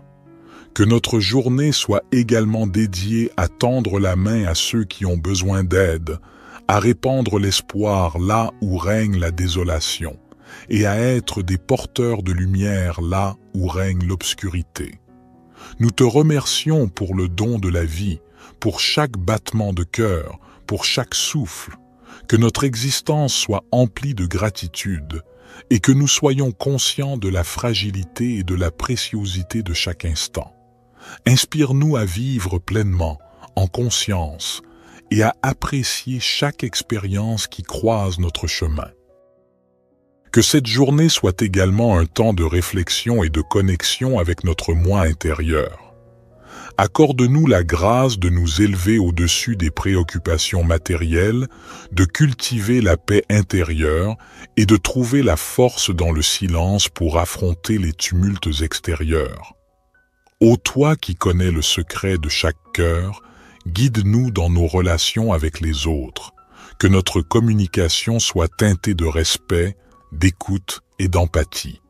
Que notre journée soit également dédiée à tendre la main à ceux qui ont besoin d'aide, à répandre l'espoir là où règne la désolation, et à être des porteurs de lumière là où règne l'obscurité. Nous te remercions pour le don de la vie, pour chaque battement de cœur, pour chaque souffle, que notre existence soit emplie de gratitude et que nous soyons conscients de la fragilité et de la préciosité de chaque instant. Inspire-nous à vivre pleinement, en conscience, et à apprécier chaque expérience qui croise notre chemin. Que cette journée soit également un temps de réflexion et de connexion avec notre moi intérieur. Accorde-nous la grâce de nous élever au-dessus des préoccupations matérielles, de cultiver la paix intérieure et de trouver la force dans le silence pour affronter les tumultes extérieurs. Ô toi qui connais le secret de chaque cœur, guide-nous dans nos relations avec les autres, que notre communication soit teintée de respect, d'écoute et d'empathie.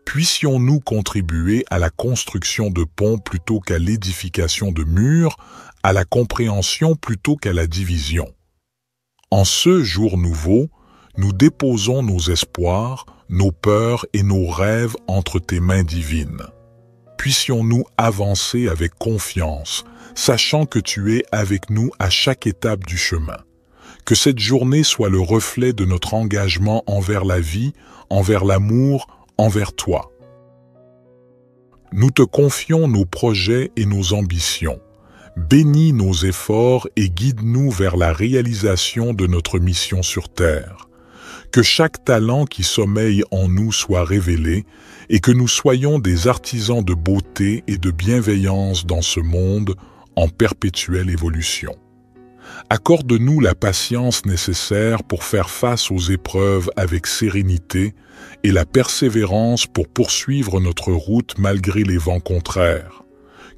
Puissions-nous contribuer à la construction de ponts plutôt qu'à l'édification de murs, à la compréhension plutôt qu'à la division. En ce jour nouveau, nous déposons nos espoirs, nos peurs et nos rêves entre tes mains divines. Puissions-nous avancer avec confiance, sachant que tu es avec nous à chaque étape du chemin. Que cette journée soit le reflet de notre engagement envers la vie, envers l'amour, envers toi. Nous te confions nos projets et nos ambitions. Bénis nos efforts et guide-nous vers la réalisation de notre mission sur Terre. Que chaque talent qui sommeille en nous soit révélé et que nous soyons des artisans de beauté et de bienveillance dans ce monde en perpétuelle évolution. Accorde-nous la patience nécessaire pour faire face aux épreuves avec sérénité et la persévérance pour poursuivre notre route malgré les vents contraires.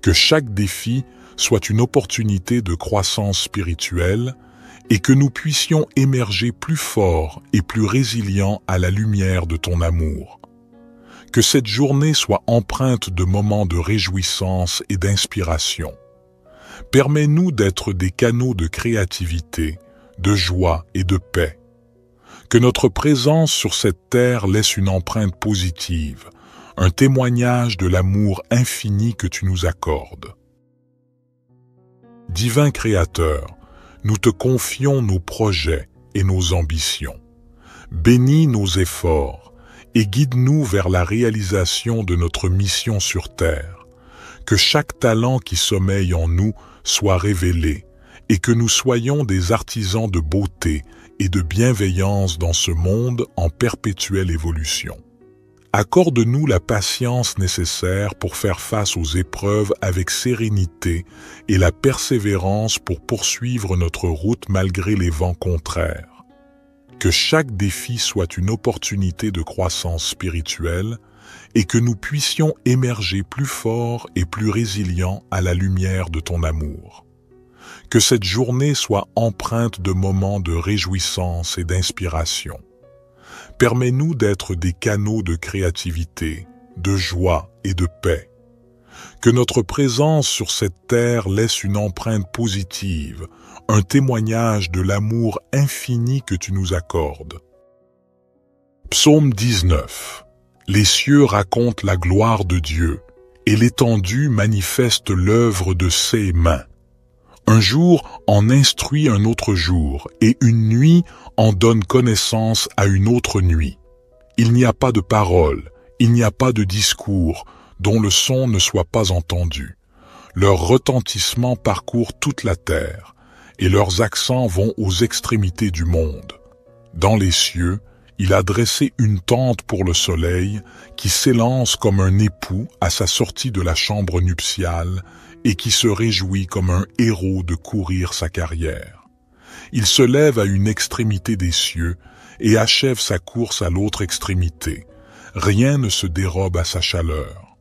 Que chaque défi soit une opportunité de croissance spirituelle et que nous puissions émerger plus forts et plus résilients à la lumière de ton amour. Que cette journée soit empreinte de moments de réjouissance et d'inspiration. Permets-nous d'être des canaux de créativité, de joie et de paix. Que notre présence sur cette terre laisse une empreinte positive, un témoignage de l'amour infini que tu nous accordes. Divin Créateur, nous te confions nos projets et nos ambitions. Bénis nos efforts et guide-nous vers la réalisation de notre mission sur terre. Que chaque talent qui sommeille en nous soit révélé et que nous soyons des artisans de beauté et de bienveillance dans ce monde en perpétuelle évolution. Accorde-nous la patience nécessaire pour faire face aux épreuves avec sérénité et la persévérance pour poursuivre notre route malgré les vents contraires. Que chaque défi soit une opportunité de croissance spirituelle et que nous puissions émerger plus forts et plus résilients à la lumière de ton amour. Que cette journée soit empreinte de moments de réjouissance et d'inspiration. Permets-nous d'être des canaux de créativité, de joie et de paix. Que notre présence sur cette terre laisse une empreinte positive, un témoignage de l'amour infini que tu nous accordes. Psaume 19. Les cieux racontent la gloire de Dieu, et l'étendue manifeste l'œuvre de ses mains. Un jour en instruit un autre jour, et une nuit en donne connaissance à une autre nuit. Il n'y a pas de parole, il n'y a pas de discours, dont le son ne soit pas entendu. Leur retentissement parcourt toute la terre, et leurs accents vont aux extrémités du monde. Dans les cieux, il a dressé une tente pour le soleil, qui s'élance comme un époux à sa sortie de la chambre nuptiale, et qui se réjouit comme un héros de courir sa carrière. Il se lève à une extrémité des cieux, et achève sa course à l'autre extrémité. Rien ne se dérobe à sa chaleur.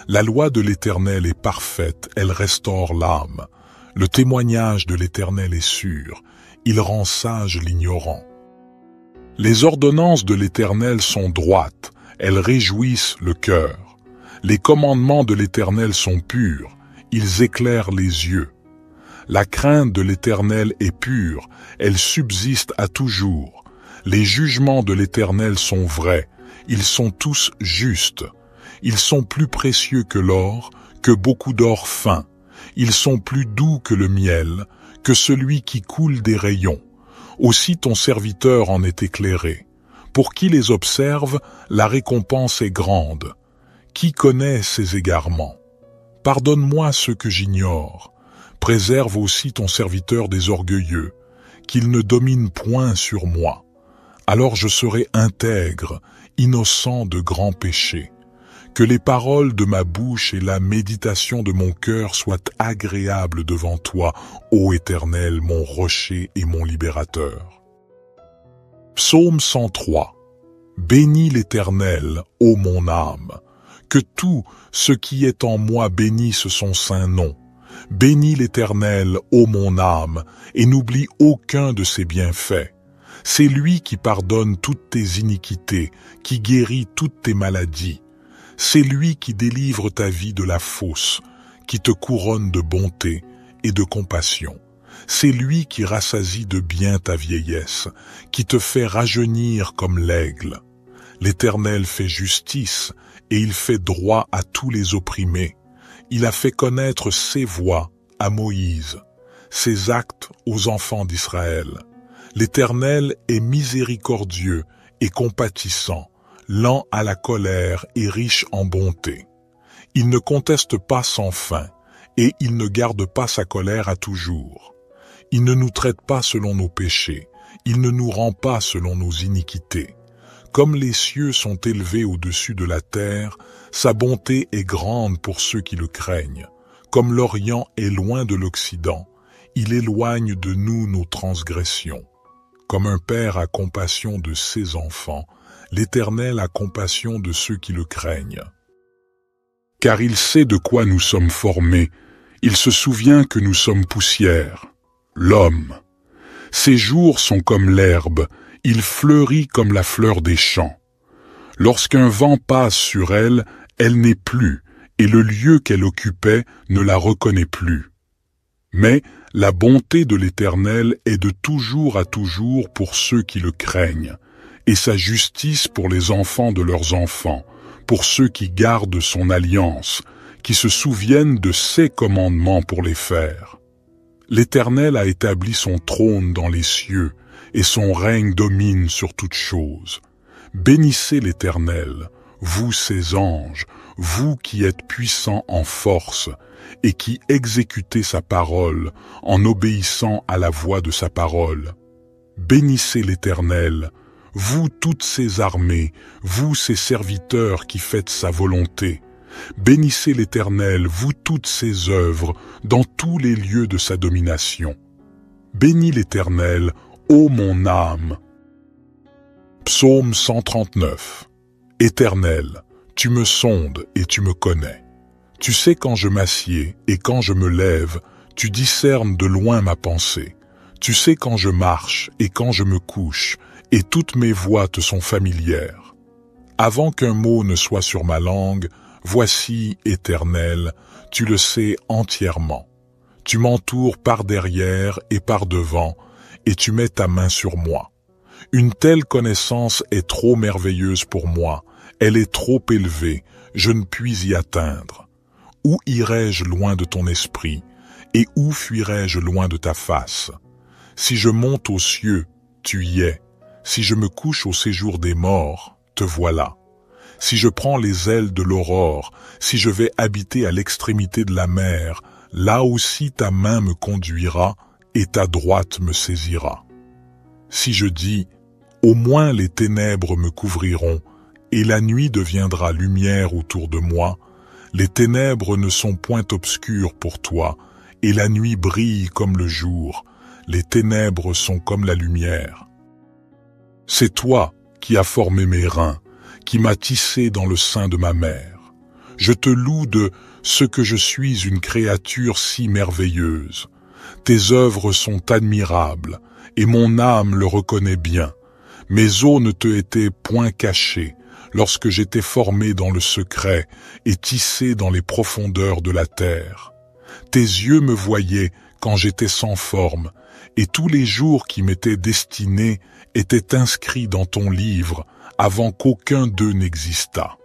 La loi de l'Éternel est parfaite, elle restaure l'âme. Le témoignage de l'Éternel est sûr, il rend sage l'ignorant. Les ordonnances de l'Éternel sont droites, elles réjouissent le cœur. Les commandements de l'Éternel sont purs, ils éclairent les yeux. La crainte de l'Éternel est pure, elle subsiste à toujours. Les jugements de l'Éternel sont vrais, ils sont tous justes. Ils sont plus précieux que l'or, que beaucoup d'or fin. Ils sont plus doux que le miel, que celui qui coule des rayons. Aussi ton serviteur en est éclairé. Pour qui les observe, la récompense est grande. Qui connaît ses égarements? Pardonne-moi ce que j'ignore. Préserve aussi ton serviteur des orgueilleux, qu'il ne domine point sur moi. Alors je serai intègre, innocent de grands péchés. Que les paroles de ma bouche et la méditation de mon cœur soient agréables devant toi, ô Éternel, mon rocher et mon libérateur. Psaume 103. Bénis l'Éternel, ô mon âme. Que tout ce qui est en moi bénisse son saint nom. Bénis l'Éternel, ô mon âme, et n'oublie aucun de ses bienfaits. C'est lui qui pardonne toutes tes iniquités, qui guérit toutes tes maladies. C'est lui qui délivre ta vie de la fosse, qui te couronne de bonté et de compassion. C'est lui qui rassasie de bien ta vieillesse, qui te fait rajeunir comme l'aigle. L'Éternel fait justice et il fait droit à tous les opprimés. Il a fait connaître ses voies à Moïse, ses actes aux enfants d'Israël. L'Éternel est miséricordieux et compatissant, lent à la colère et riche en bonté. Il ne conteste pas sans fin, et il ne garde pas sa colère à toujours. Il ne nous traite pas selon nos péchés, il ne nous rend pas selon nos iniquités. Comme les cieux sont élevés au-dessus de la terre, sa bonté est grande pour ceux qui le craignent. Comme l'Orient est loin de l'Occident, il éloigne de nous nos transgressions. Comme un père a compassion de ses enfants, l'Éternel a compassion de ceux qui le craignent. Car il sait de quoi nous sommes formés, il se souvient que nous sommes poussière. L'homme, ses jours sont comme l'herbe, il fleurit comme la fleur des champs. Lorsqu'un vent passe sur elle, elle n'est plus, et le lieu qu'elle occupait ne la reconnaît plus. Mais la bonté de l'Éternel est de toujours à toujours pour ceux qui le craignent, et sa justice pour les enfants de leurs enfants, pour ceux qui gardent son alliance, qui se souviennent de ses commandements pour les faire. L'Éternel a établi son trône dans les cieux, et son règne domine sur toutes choses. Bénissez l'Éternel, vous ses anges, vous qui êtes puissants en force, et qui exécutez sa parole en obéissant à la voix de sa parole. Bénissez l'Éternel, vous toutes ses armées, vous ses serviteurs qui faites sa volonté. Bénissez l'Éternel, vous toutes ses œuvres, dans tous les lieux de sa domination. Bénis l'Éternel, ô mon âme. Psaume 139. Éternel, tu me sondes et tu me connais. Tu sais quand je m'assieds et quand je me lève, tu discernes de loin ma pensée. Tu sais quand je marche et quand je me couche, et toutes mes voies te sont familières. Avant qu'un mot ne soit sur ma langue, voici, Éternel, tu le sais entièrement. Tu m'entoures par derrière et par devant, et tu mets ta main sur moi. Une telle connaissance est trop merveilleuse pour moi, elle est trop élevée, je ne puis y atteindre. Où irai-je loin de ton esprit, et où fuirai-je loin de ta face? Si je monte aux cieux, tu y es. Si je me couche au séjour des morts, te voilà. Si je prends les ailes de l'aurore, si je vais habiter à l'extrémité de la mer, là aussi ta main me conduira et ta droite me saisira. Si je dis, au moins les ténèbres me couvriront, et la nuit deviendra lumière autour de moi, les ténèbres ne sont point obscures pour toi, et la nuit brille comme le jour, les ténèbres sont comme la lumière. C'est toi qui as formé mes reins, qui m'as tissé dans le sein de ma mère. Je te loue de ce que je suis une créature si merveilleuse. Tes œuvres sont admirables, et mon âme le reconnaît bien. Mes os ne te étaient point cachés, lorsque j'étais formé dans le secret et tissé dans les profondeurs de la terre. Tes yeux me voyaient quand j'étais sans forme, et tous les jours qui m'étaient destinés étaient inscrits dans ton livre avant qu'aucun d'eux n'existât.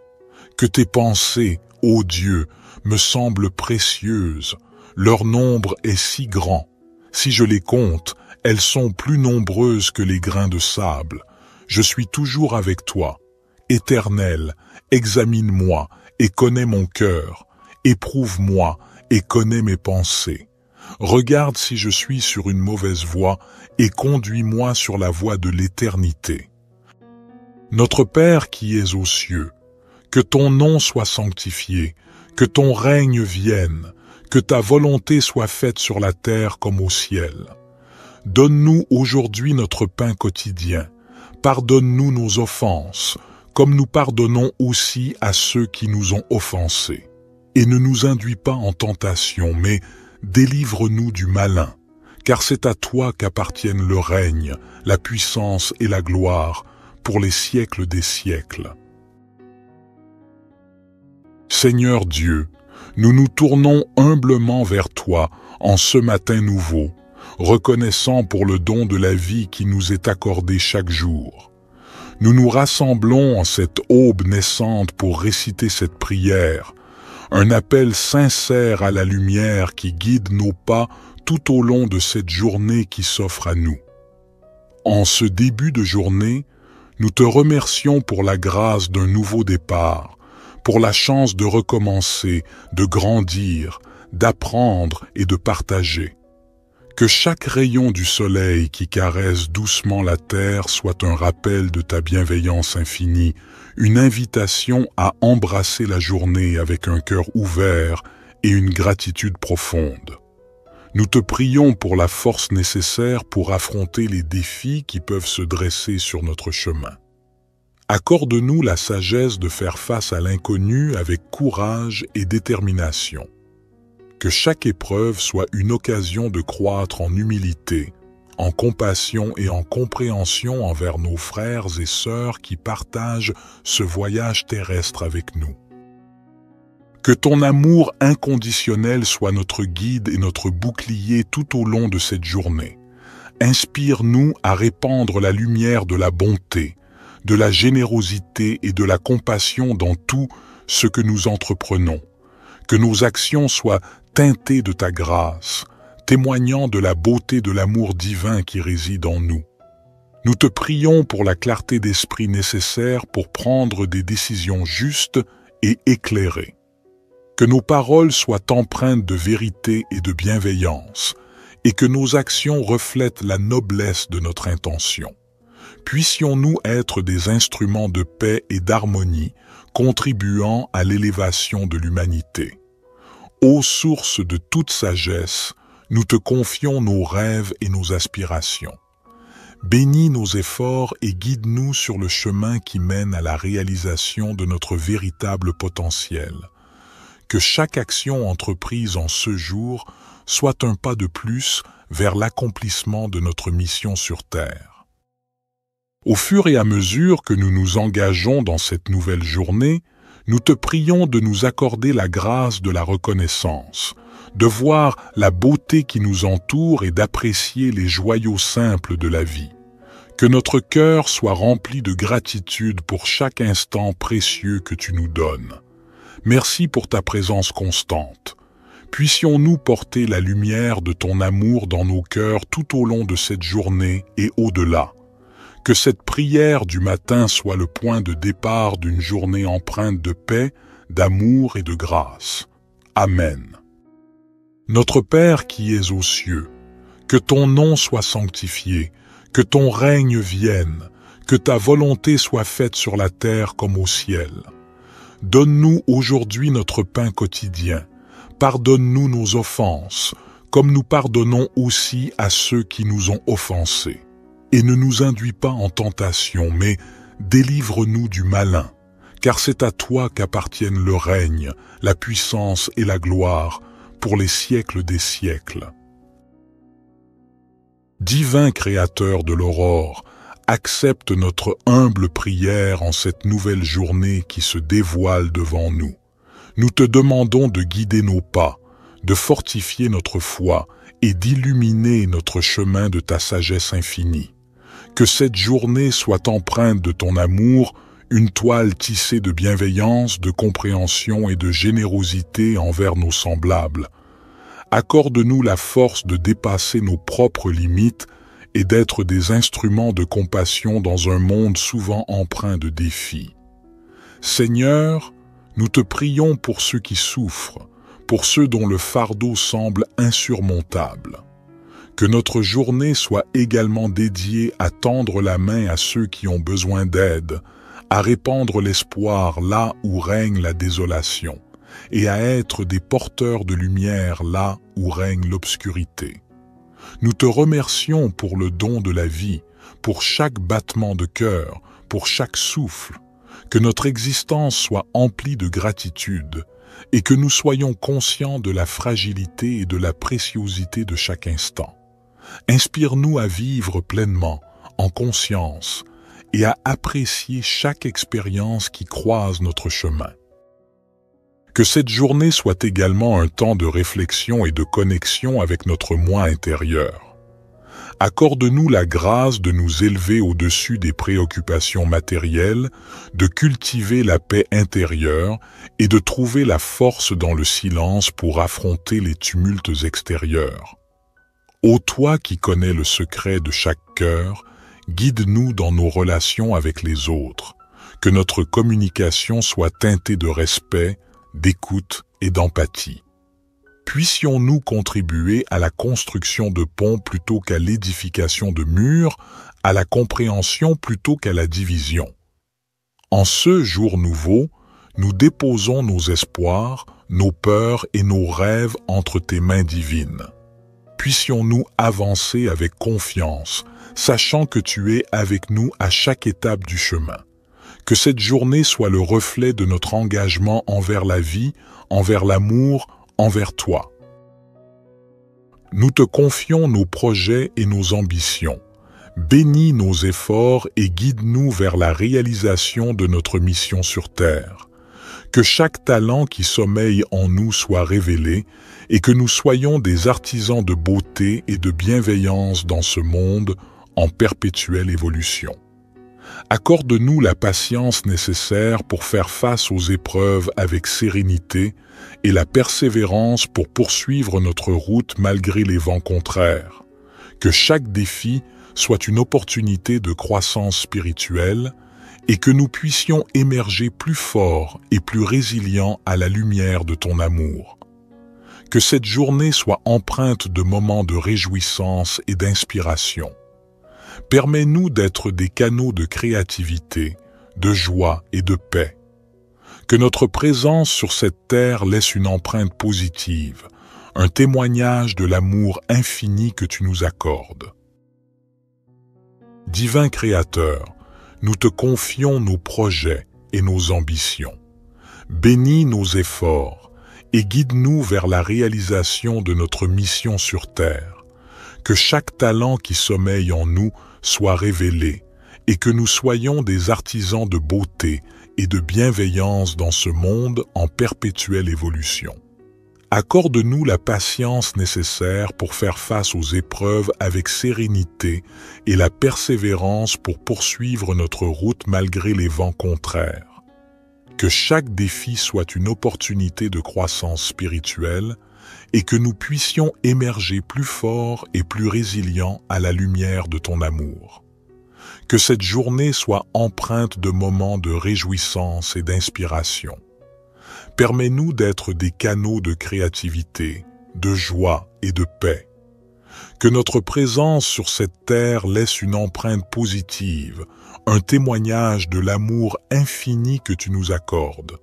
Que tes pensées, ô Dieu, me semblent précieuses, leur nombre est si grand. Si je les compte, elles sont plus nombreuses que les grains de sable. Je suis toujours avec toi. Éternel, examine-moi et connais mon cœur. Éprouve-moi et connais mes pensées. Regarde si je suis sur une mauvaise voie et conduis-moi sur la voie de l'éternité. Notre Père qui es aux cieux, que ton nom soit sanctifié, que ton règne vienne, que ta volonté soit faite sur la terre comme au ciel. Donne-nous aujourd'hui notre pain quotidien. Pardonne-nous nos offenses, comme nous pardonnons aussi à ceux qui nous ont offensés. Et ne nous induis pas en tentation, mais délivre-nous du malin, car c'est à toi qu'appartiennent le règne, la puissance et la gloire, pour les siècles des siècles. Seigneur Dieu, nous nous tournons humblement vers toi en ce matin nouveau, reconnaissant pour le don de la vie qui nous est accordé chaque jour. Nous nous rassemblons en cette aube naissante pour réciter cette prière, un appel sincère à la lumière qui guide nos pas tout au long de cette journée qui s'offre à nous. En ce début de journée, nous te remercions pour la grâce d'un nouveau départ, pour la chance de recommencer, de grandir, d'apprendre et de partager. Que chaque rayon du soleil qui caresse doucement la terre soit un rappel de ta bienveillance infinie, une invitation à embrasser la journée avec un cœur ouvert et une gratitude profonde. Nous te prions pour la force nécessaire pour affronter les défis qui peuvent se dresser sur notre chemin. Accorde-nous la sagesse de faire face à l'inconnu avec courage et détermination. Que chaque épreuve soit une occasion de croître en humilité, en compassion et en compréhension envers nos frères et sœurs qui partagent ce voyage terrestre avec nous. Que ton amour inconditionnel soit notre guide et notre bouclier tout au long de cette journée. Inspire-nous à répandre la lumière de la bonté, de la générosité et de la compassion dans tout ce que nous entreprenons. Que nos actions soient teintées de ta grâce, témoignant de la beauté de l'amour divin qui réside en nous. Nous te prions pour la clarté d'esprit nécessaire pour prendre des décisions justes et éclairées. Que nos paroles soient empreintes de vérité et de bienveillance, et que nos actions reflètent la noblesse de notre intention. Puissions-nous être des instruments de paix et d'harmonie, contribuant à l'élévation de l'humanité. Ô source de toute sagesse, nous te confions nos rêves et nos aspirations. Bénis nos efforts et guide-nous sur le chemin qui mène à la réalisation de notre véritable potentiel. Que chaque action entreprise en ce jour soit un pas de plus vers l'accomplissement de notre mission sur Terre. Au fur et à mesure que nous nous engageons dans cette nouvelle journée, nous te prions de nous accorder la grâce de la reconnaissance, de voir la beauté qui nous entoure et d'apprécier les joyaux simples de la vie. Que notre cœur soit rempli de gratitude pour chaque instant précieux que tu nous donnes. Merci pour ta présence constante. Puissions-nous porter la lumière de ton amour dans nos cœurs tout au long de cette journée et au-delà. Que cette prière du matin soit le point de départ d'une journée empreinte de paix, d'amour et de grâce. Amen. Notre Père qui es aux cieux, que ton nom soit sanctifié, que ton règne vienne, que ta volonté soit faite sur la terre comme au ciel. Donne-nous aujourd'hui notre pain quotidien. Pardonne-nous nos offenses, comme nous pardonnons aussi à ceux qui nous ont offensés. Et ne nous induis pas en tentation, mais délivre-nous du malin, car c'est à toi qu'appartiennent le règne, la puissance et la gloire, pour les siècles des siècles. Divin Créateur de l'aurore, accepte notre humble prière en cette nouvelle journée qui se dévoile devant nous. Nous te demandons de guider nos pas, de fortifier notre foi et d'illuminer notre chemin de ta sagesse infinie. Que cette journée soit empreinte de ton amour, une toile tissée de bienveillance, de compréhension et de générosité envers nos semblables. Accorde-nous la force de dépasser nos propres limites et d'être des instruments de compassion dans un monde souvent empreint de défis. Seigneur, nous te prions pour ceux qui souffrent, pour ceux dont le fardeau semble insurmontable. Que notre journée soit également dédiée à tendre la main à ceux qui ont besoin d'aide, à répandre l'espoir là où règne la désolation, et à être des porteurs de lumière là où règne l'obscurité. Nous te remercions pour le don de la vie, pour chaque battement de cœur, pour chaque souffle. Que notre existence soit emplie de gratitude et que nous soyons conscients de la fragilité et de la préciosité de chaque instant. Inspire-nous à vivre pleinement, en conscience, et à apprécier chaque expérience qui croise notre chemin. Que cette journée soit également un temps de réflexion et de connexion avec notre moi intérieur. Accorde-nous la grâce de nous élever au-dessus des préoccupations matérielles, de cultiver la paix intérieure et de trouver la force dans le silence pour affronter les tumultes extérieurs. Ô toi qui connais le secret de chaque cœur, guide-nous dans nos relations avec les autres, que notre communication soit teintée de respect, d'écoute et d'empathie. Puissions-nous contribuer à la construction de ponts plutôt qu'à l'édification de murs, à la compréhension plutôt qu'à la division. En ce jour nouveau, nous déposons nos espoirs, nos peurs et nos rêves entre tes mains divines. Puissions-nous avancer avec confiance, sachant que tu es avec nous à chaque étape du chemin. Que cette journée soit le reflet de notre engagement envers la vie, envers l'amour, envers toi. Nous te confions nos projets et nos ambitions. Bénis nos efforts et guide-nous vers la réalisation de notre mission sur Terre. Que chaque talent qui sommeille en nous soit révélé et que nous soyons des artisans de beauté et de bienveillance dans ce monde en perpétuelle évolution. Accorde-nous la patience nécessaire pour faire face aux épreuves avec sérénité et la persévérance pour poursuivre notre route malgré les vents contraires. Que chaque défi soit une opportunité de croissance spirituelle et que nous puissions émerger plus forts et plus résilients à la lumière de ton amour. Que cette journée soit empreinte de moments de réjouissance et d'inspiration. Permets-nous d'être des canaux de créativité, de joie et de paix. Que notre présence sur cette terre laisse une empreinte positive, un témoignage de l'amour infini que tu nous accordes. Divin Créateur, nous te confions nos projets et nos ambitions. Bénis nos efforts et guide-nous vers la réalisation de notre mission sur terre. Que chaque talent qui sommeille en nous soit révélé et que nous soyons des artisans de beauté et de bienveillance dans ce monde en perpétuelle évolution. Accorde-nous la patience nécessaire pour faire face aux épreuves avec sérénité et la persévérance pour poursuivre notre route malgré les vents contraires. Que chaque défi soit une opportunité de croissance spirituelle et que nous puissions émerger plus forts et plus résilients à la lumière de ton amour. Que cette journée soit empreinte de moments de réjouissance et d'inspiration. Permets-nous d'être des canaux de créativité, de joie et de paix. Que notre présence sur cette terre laisse une empreinte positive, un témoignage de l'amour infini que tu nous accordes.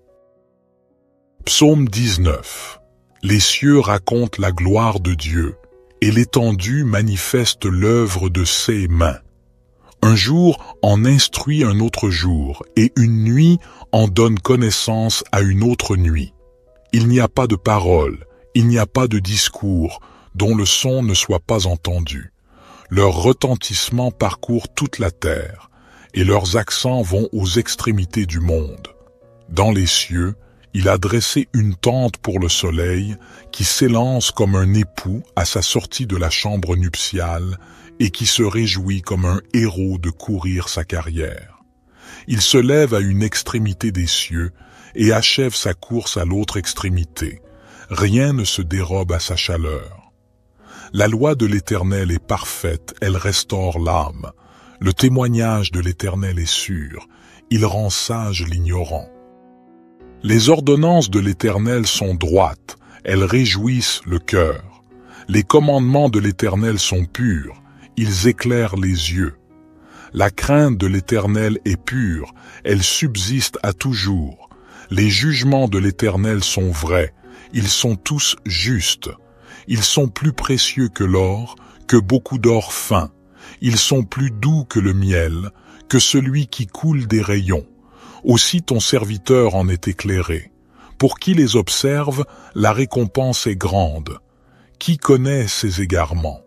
Psaume 19. Les cieux racontent la gloire de Dieu, et l'étendue manifeste l'œuvre de ses mains. Un jour en instruit un autre jour, et une nuit en donne connaissance à une autre nuit. Il n'y a pas de parole, il n'y a pas de discours, dont le son ne soit pas entendu. Leur retentissement parcourt toute la terre, et leurs accents vont aux extrémités du monde. Dans les cieux, il a dressé une tente pour le soleil, qui s'élance comme un époux à sa sortie de la chambre nuptiale, et qui se réjouit comme un héros de courir sa carrière. Il se lève à une extrémité des cieux, et achève sa course à l'autre extrémité. Rien ne se dérobe à sa chaleur. La loi de l'Éternel est parfaite, elle restaure l'âme. Le témoignage de l'Éternel est sûr, il rend sage l'ignorant. Les ordonnances de l'Éternel sont droites, elles réjouissent le cœur. Les commandements de l'Éternel sont purs, ils éclairent les yeux. La crainte de l'Éternel est pure, elle subsiste à toujours. Les jugements de l'Éternel sont vrais, ils sont tous justes. Ils sont plus précieux que l'or, que beaucoup d'or fin. Ils sont plus doux que le miel, que celui qui coule des rayons. Aussi ton serviteur en est éclairé. Pour qui les observe, la récompense est grande. Qui connaît ses égarements?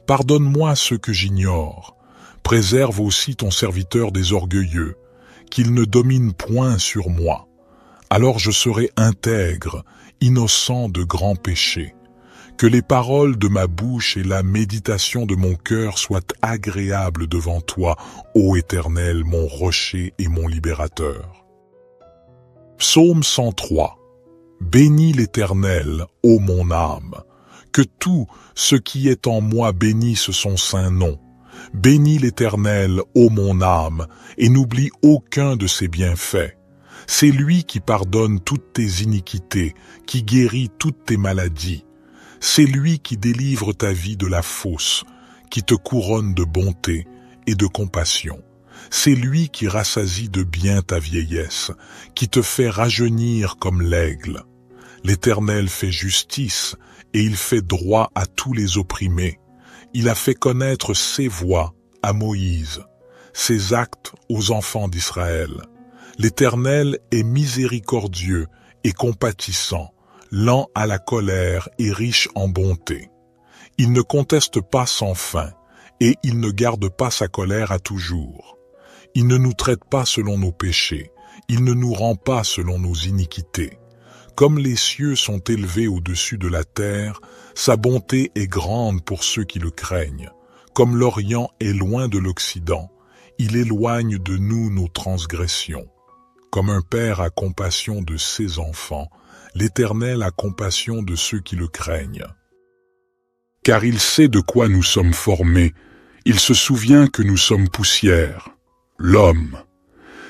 Pardonne-moi ce que j'ignore. Préserve aussi ton serviteur des orgueilleux, qu'il ne domine point sur moi. Alors je serai intègre, innocent de grands péchés. Que les paroles de ma bouche et la méditation de mon cœur soient agréables devant toi, ô Éternel, mon rocher et mon libérateur. Psaume 103. Bénis l'Éternel, ô mon âme. Que tout ce qui est en moi bénisse son saint nom. Bénis l'Éternel, ô mon âme, et n'oublie aucun de ses bienfaits. C'est lui qui pardonne toutes tes iniquités, qui guérit toutes tes maladies. C'est lui qui délivre ta vie de la fosse, qui te couronne de bonté et de compassion. C'est lui qui rassasie de bien ta vieillesse, qui te fait rajeunir comme l'aigle. L'Éternel fait justice et il fait droit à tous les opprimés. Il a fait connaître ses voies à Moïse, ses actes aux enfants d'Israël. L'Éternel est miséricordieux et compatissant, lent à la colère et riche en bonté. Il ne conteste pas sans fin, et il ne garde pas sa colère à toujours. Il ne nous traite pas selon nos péchés, il ne nous rend pas selon nos iniquités. Comme les cieux sont élevés au-dessus de la terre, sa bonté est grande pour ceux qui le craignent. Comme l'Orient est loin de l'Occident, il éloigne de nous nos transgressions. Comme un père a compassion de ses enfants, l'Éternel a compassion de ceux qui le craignent. Car il sait de quoi nous sommes formés, Il se souvient que nous sommes poussière, l'homme.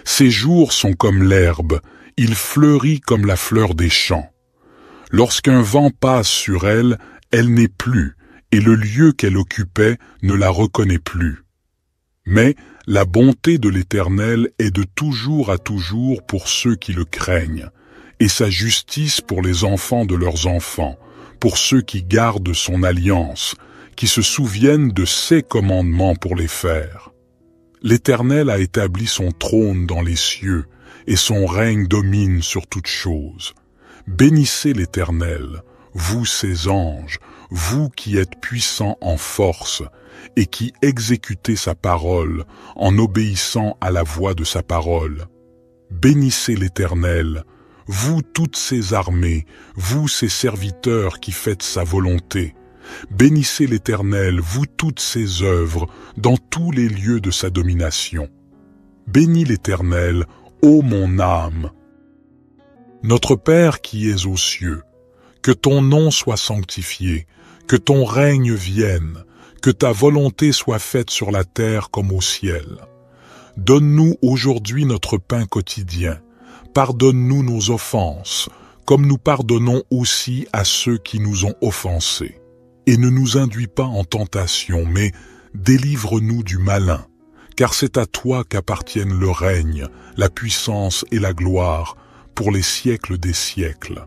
Ses jours sont comme l'herbe, il fleurit comme la fleur des champs. Lorsqu'un vent passe sur elle, elle n'est plus, et le lieu qu'elle occupait ne la reconnaît plus. Mais la bonté de l'Éternel est de toujours à toujours pour ceux qui le craignent, et sa justice pour les enfants de leurs enfants, pour ceux qui gardent son alliance, qui se souviennent de ses commandements pour les faire. L'Éternel a établi son trône dans les cieux, et son règne domine sur toutes choses. Bénissez l'Éternel, vous ses anges, vous qui êtes puissants en force, et qui exécutez sa parole en obéissant à la voix de sa parole. Bénissez l'Éternel, vous toutes ses armées, vous ses serviteurs qui faites sa volonté. Bénissez l'Éternel, vous toutes ses œuvres, dans tous les lieux de sa domination. Bénis l'Éternel, ô mon âme. Notre Père qui es aux cieux, que ton nom soit sanctifié, que ton règne vienne, que ta volonté soit faite sur la terre comme au ciel. Donne-nous aujourd'hui notre pain quotidien. Pardonne-nous nos offenses, comme nous pardonnons aussi à ceux qui nous ont offensés. Et ne nous induis pas en tentation, mais délivre-nous du malin, car c'est à toi qu'appartiennent le règne, la puissance et la gloire, pour les siècles des siècles.